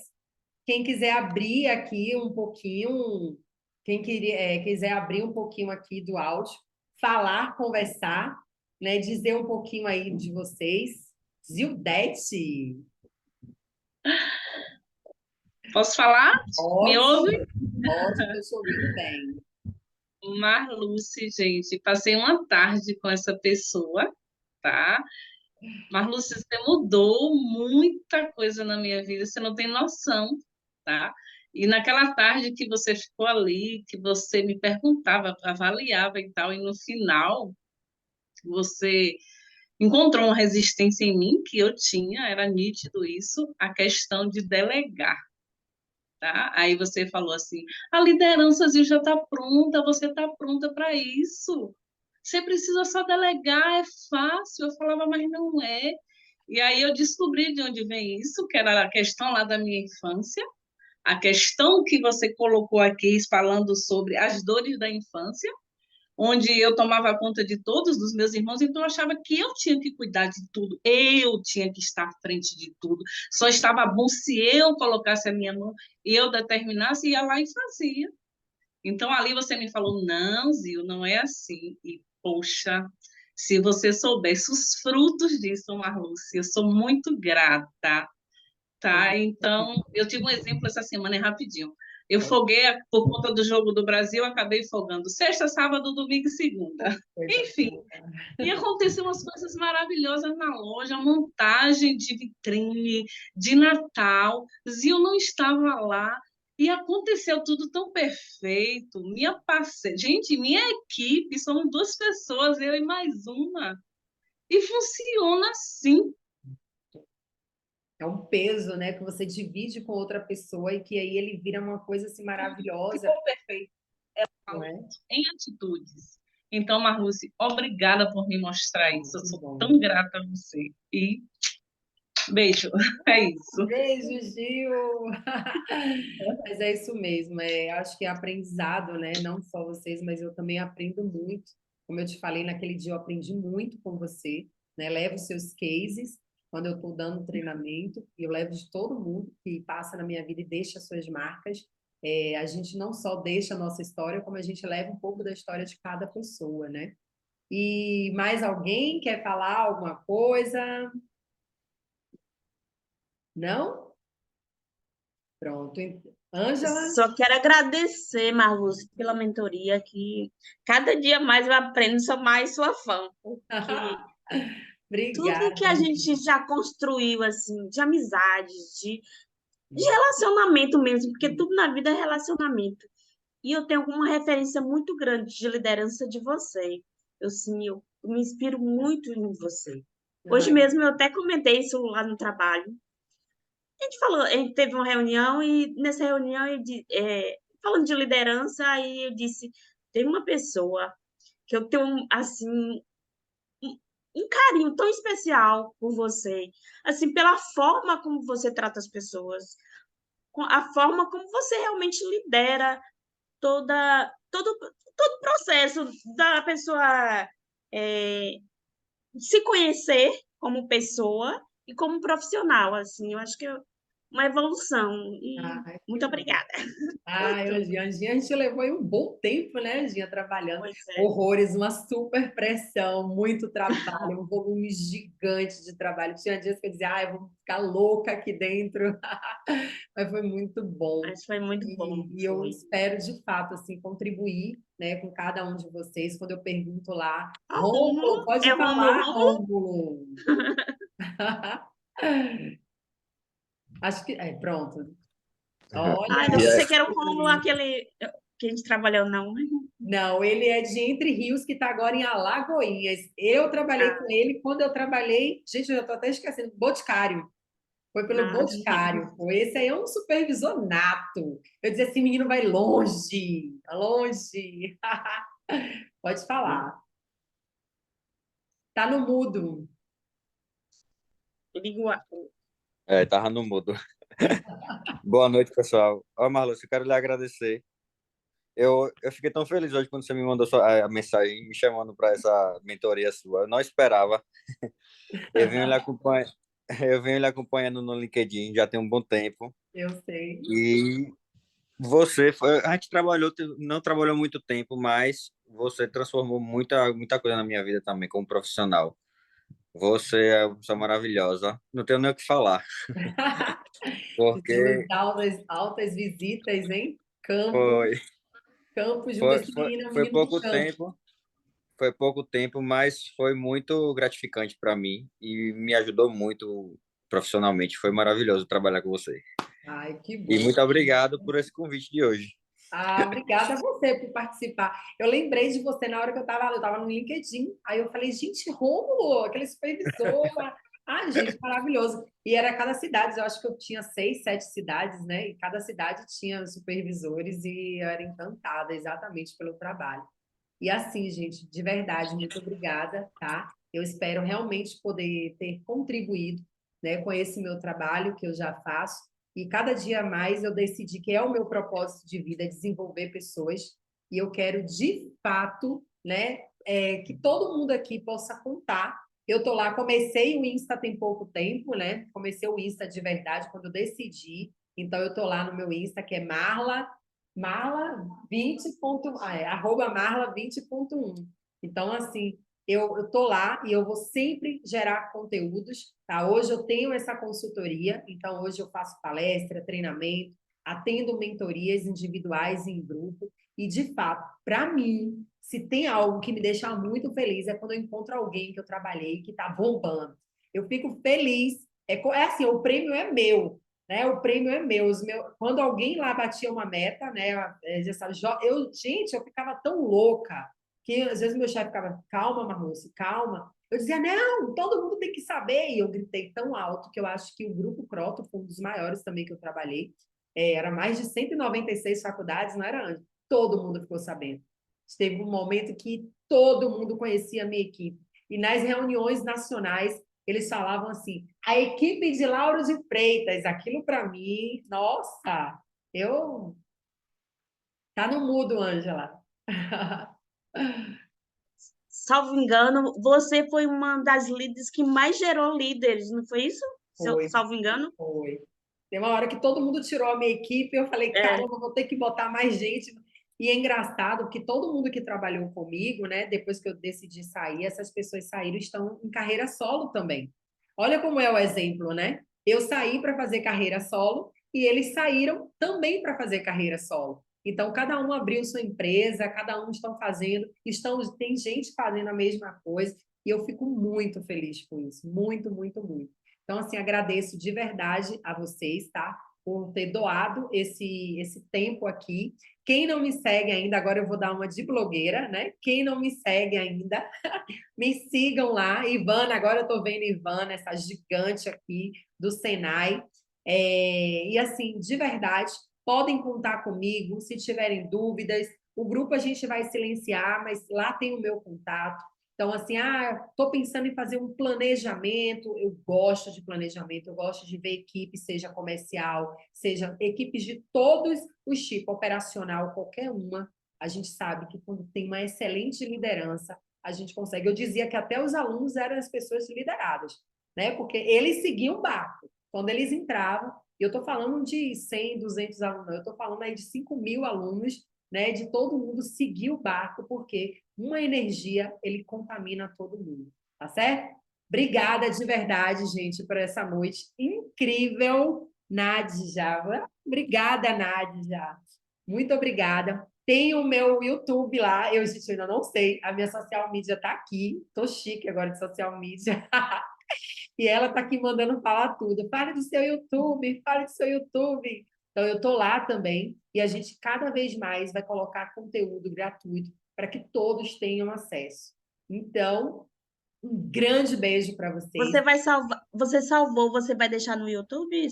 Quem quiser abrir aqui um pouquinho, quiser abrir um pouquinho aqui do áudio, falar, conversar, né? Dizer um pouquinho aí de vocês. Zildete, Posso falar? Me pode, ouve? pode, que eu estou ouvindo bem. Marluce, gente, passei uma tarde com essa pessoa, tá? Marluce, você mudou muita coisa na minha vida, você não tem noção, tá? E naquela tarde que você ficou ali, que você me perguntava, avaliava e tal, e no final você encontrou uma resistência em mim que eu tinha, era nítido isso, a questão de delegar. Tá? Aí você falou assim: a liderança já está pronta, você está pronta para isso. Você precisa só delegar, é fácil. Eu falava, mas não é. E aí eu descobri de onde vem isso, que era a questão lá da minha infância, a questão que você colocou aqui falando sobre as dores da infância, onde eu tomava conta de todos os meus irmãos, então eu achava que eu tinha que cuidar de tudo, eu tinha que estar à frente de tudo. Só estava bom se eu colocasse a minha mão, eu determinasse, ia lá e fazia. Então ali você me falou, não, Zil, não é assim. E, poxa, se você soubesse os frutos disso, Marluce, eu sou muito grata, tá? Então, eu tive um exemplo essa semana, é rapidinho. Eu foguei por conta do Jogo do Brasil, acabei fogando sexta, sábado, domingo e segunda. Coisa Enfim, boa. e aconteceu umas coisas maravilhosas na loja, montagem de vitrine, de Natal. Zil não estava lá e aconteceu tudo tão perfeito. Minha parceira, gente, minha equipe, somos duas pessoas, eu e mais uma. E funciona assim. É um peso, né, que você divide com outra pessoa e que aí ele vira uma coisa assim maravilhosa, Ficou perfeito. não é? Em atitudes. Então, Marluce, obrigada por me mostrar isso. Eu Que sou bom. tão grata a você. E beijo. É isso. Beijo, Gil! Mas é isso mesmo, acho que é aprendizado, né? Não só vocês, mas eu também aprendo muito. Como eu te falei naquele dia, eu aprendi muito com você, né? Levo seus cases quando eu estou dando treinamento, e eu levo de todo mundo que passa na minha vida e deixa suas marcas. A gente não só deixa a nossa história, como a gente leva um pouco da história de cada pessoa, né? E mais alguém quer falar alguma coisa? Não? Pronto. Ângela? Só quero agradecer, Marluz, pela mentoria, que cada dia mais eu aprendo, sou mais sua fã, porque tudo que Obrigada. a gente já construiu, assim, de amizades, de relacionamento mesmo, porque tudo na vida é relacionamento. E eu tenho uma referência muito grande de liderança de você. Eu, sim, eu me inspiro muito em você. Hoje Ai, mesmo eu até comentei isso lá no trabalho. A gente falou, a gente teve uma reunião e nessa reunião, falando de liderança, aí eu disse, tem uma pessoa que eu tenho, assim, um carinho tão especial por você, assim, pela forma como você trata as pessoas, com a forma como você realmente lidera todo o processo da pessoa se conhecer como pessoa e como profissional, assim, eu acho que é uma evolução. E Ai, que muito bom. obrigada por Ai, tudo. Anginha, a gente levou aí um bom tempo, né, Anginha, trabalhando. Pois é. Horrores, uma super pressão, muito trabalho, um volume gigante de trabalho. Tinha dias que eu dizia, ai, eu vou ficar louca aqui dentro. Mas foi muito bom. Mas foi muito bom, E eu foi. espero, de fato, assim, contribuir, né, com cada um de vocês. Quando eu pergunto lá, Ó, Rômulo, Rômulo, é pode Rômulo, falar, Rômulo. Rômulo. Acho que, pronto. Ai, eu Olha, E pensei aí, que era o Rômulo, aquele que a gente trabalhou, não. não, ele é de Entre Rios, que está agora em Alagoinhas. Eu trabalhei com Ah, ele quando eu trabalhei. Gente, eu já estou até esquecendo. Boticário. Foi pelo ah, Boticário. Pô, esse aí é um supervisor nato. Eu dizia assim: menino, vai longe, longe. Pode falar. Tá no mudo. ligo a... tava no mudo. Boa noite, pessoal. Ó, Marlúcio, eu quero lhe agradecer. Eu fiquei tão feliz hoje quando você me mandou a mensagem me chamando para essa mentoria sua. Eu não esperava. Eu venho lhe acompanhar, eu venho lhe acompanhando no LinkedIn já tem um bom tempo. Eu sei. E a gente não trabalhou muito tempo, mas você transformou muita coisa na minha vida também como profissional. Você é uma pessoa maravilhosa. Não tenho nem o que falar, Fizemos porque altas visitas, hein? foi, Campo junto. foi, Esse foi, menino é um foi menino do pouco campo. tempo, foi pouco tempo, mas foi muito gratificante para mim e me ajudou muito profissionalmente. Foi maravilhoso trabalhar com você. Ai, que E bom. muito obrigado por esse convite de hoje. Ah, obrigada a você por participar. Eu lembrei de você na hora que eu estava no LinkedIn. Aí eu falei, gente, Rômulo, aquele supervisor. Ah, gente, maravilhoso. E era cada cidade, eu acho que eu tinha 6, 7 cidades, né? E cada cidade tinha supervisores e eu era encantada exatamente pelo trabalho. E assim, gente, de verdade, muito obrigada, tá? Eu espero realmente poder ter contribuído, né, com esse meu trabalho que eu já faço. E cada dia mais eu decidi que é o meu propósito de vida, é desenvolver pessoas. E eu quero, de fato, né, que todo mundo aqui possa contar. Eu tô lá, comecei o Insta tem pouco tempo, né? Comecei o Insta de verdade quando eu decidi. Então eu tô lá no meu Insta, que é Marla 20. Arroba Marla 20.1. Então, assim, eu tô lá e eu vou sempre gerar conteúdos, tá? Hoje eu tenho essa consultoria, então hoje eu faço palestra, treinamento, atendo mentorias individuais e em grupo, e de fato, para mim, se tem algo que me deixa muito feliz é quando eu encontro alguém que eu trabalhei que está bombando. Eu fico feliz, é assim, o prêmio é meu, né? O prêmio é meu. Quando alguém lá batia uma meta, né? Já sabe, gente, eu ficava tão louca que às vezes meu chefe ficava, calma, Marluce, calma. Eu dizia, não, todo mundo tem que saber. E eu gritei tão alto que eu acho que o Grupo Croto foi um dos maiores também que eu trabalhei. Era mais de 196 faculdades, não era antes. Todo mundo ficou sabendo. Teve um momento que todo mundo conhecia a minha equipe. E nas reuniões nacionais, eles falavam assim, a equipe de Lauro de Freitas, aquilo para mim, nossa, eu... Tá no mudo, Ângela. Salvo engano, você foi uma das líderes que mais gerou líderes, não foi isso? Foi, Salvo engano? foi. Tem uma hora que todo mundo tirou a minha equipe, eu falei, É. caramba, vou ter que botar mais gente. E é engraçado que todo mundo que trabalhou comigo, né, depois que eu decidi sair, essas pessoas saíram, estão em carreira solo também. Olha como é o exemplo, né? Eu saí para fazer carreira solo e eles saíram também para fazer carreira solo. Então, cada um abriu sua empresa, cada um tem gente fazendo a mesma coisa, e eu fico muito feliz com isso, muito, muito, muito. Então, assim, agradeço de verdade a vocês, tá? Por ter doado esse tempo aqui. Quem não me segue ainda, agora eu vou dar uma de blogueira, né? Quem não me segue ainda, me sigam lá. Ivana, agora eu estou vendo Ivana, essa gigante aqui do Senai. E assim, de verdade, podem contar comigo se tiverem dúvidas. O grupo a gente vai silenciar, mas lá tem o meu contato. Então, assim, estou pensando em fazer um planejamento. Eu gosto de planejamento, eu gosto de ver equipe, seja comercial, seja equipes de todos os tipos, operacional, qualquer uma. A gente sabe que quando tem uma excelente liderança, a gente consegue. Eu dizia que até os alunos eram as pessoas lideradas, né? Porque eles seguiam o barco. Quando eles entravam, e eu estou falando de 100, 200 alunos, não, eu estou falando aí de 5.000 alunos, né? De todo mundo seguir o barco, porque uma energia, ele contamina todo mundo, tá certo? Obrigada de verdade, gente, por essa noite incrível, Nadja. Obrigada, Nadja. Muito obrigada. Tem o meu YouTube lá, eu, gente, ainda não sei, a minha social media está aqui, tô chique agora de social media, e ela está aqui mandando falar tudo. Fale do seu YouTube, fale do seu YouTube. Então, eu estou lá também, e a gente cada vez mais vai colocar conteúdo gratuito para que todos tenham acesso. Então, um grande beijo para vocês. Você vai salvar, você salvou, você vai deixar no YouTube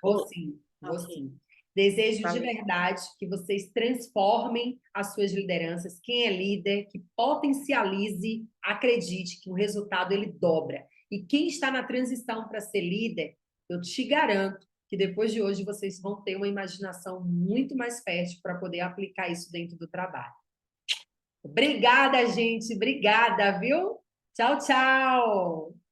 Vou sim, vou Ok. sim. Desejo de Valeu. verdade que vocês transformem as suas lideranças. Quem é líder, que potencialize, acredite que o resultado ele dobra. E quem está na transição para ser líder, eu te garanto que depois de hoje vocês vão ter uma imaginação muito mais fértil para poder aplicar isso dentro do trabalho. Obrigada, gente. Obrigada, viu? Tchau, tchau.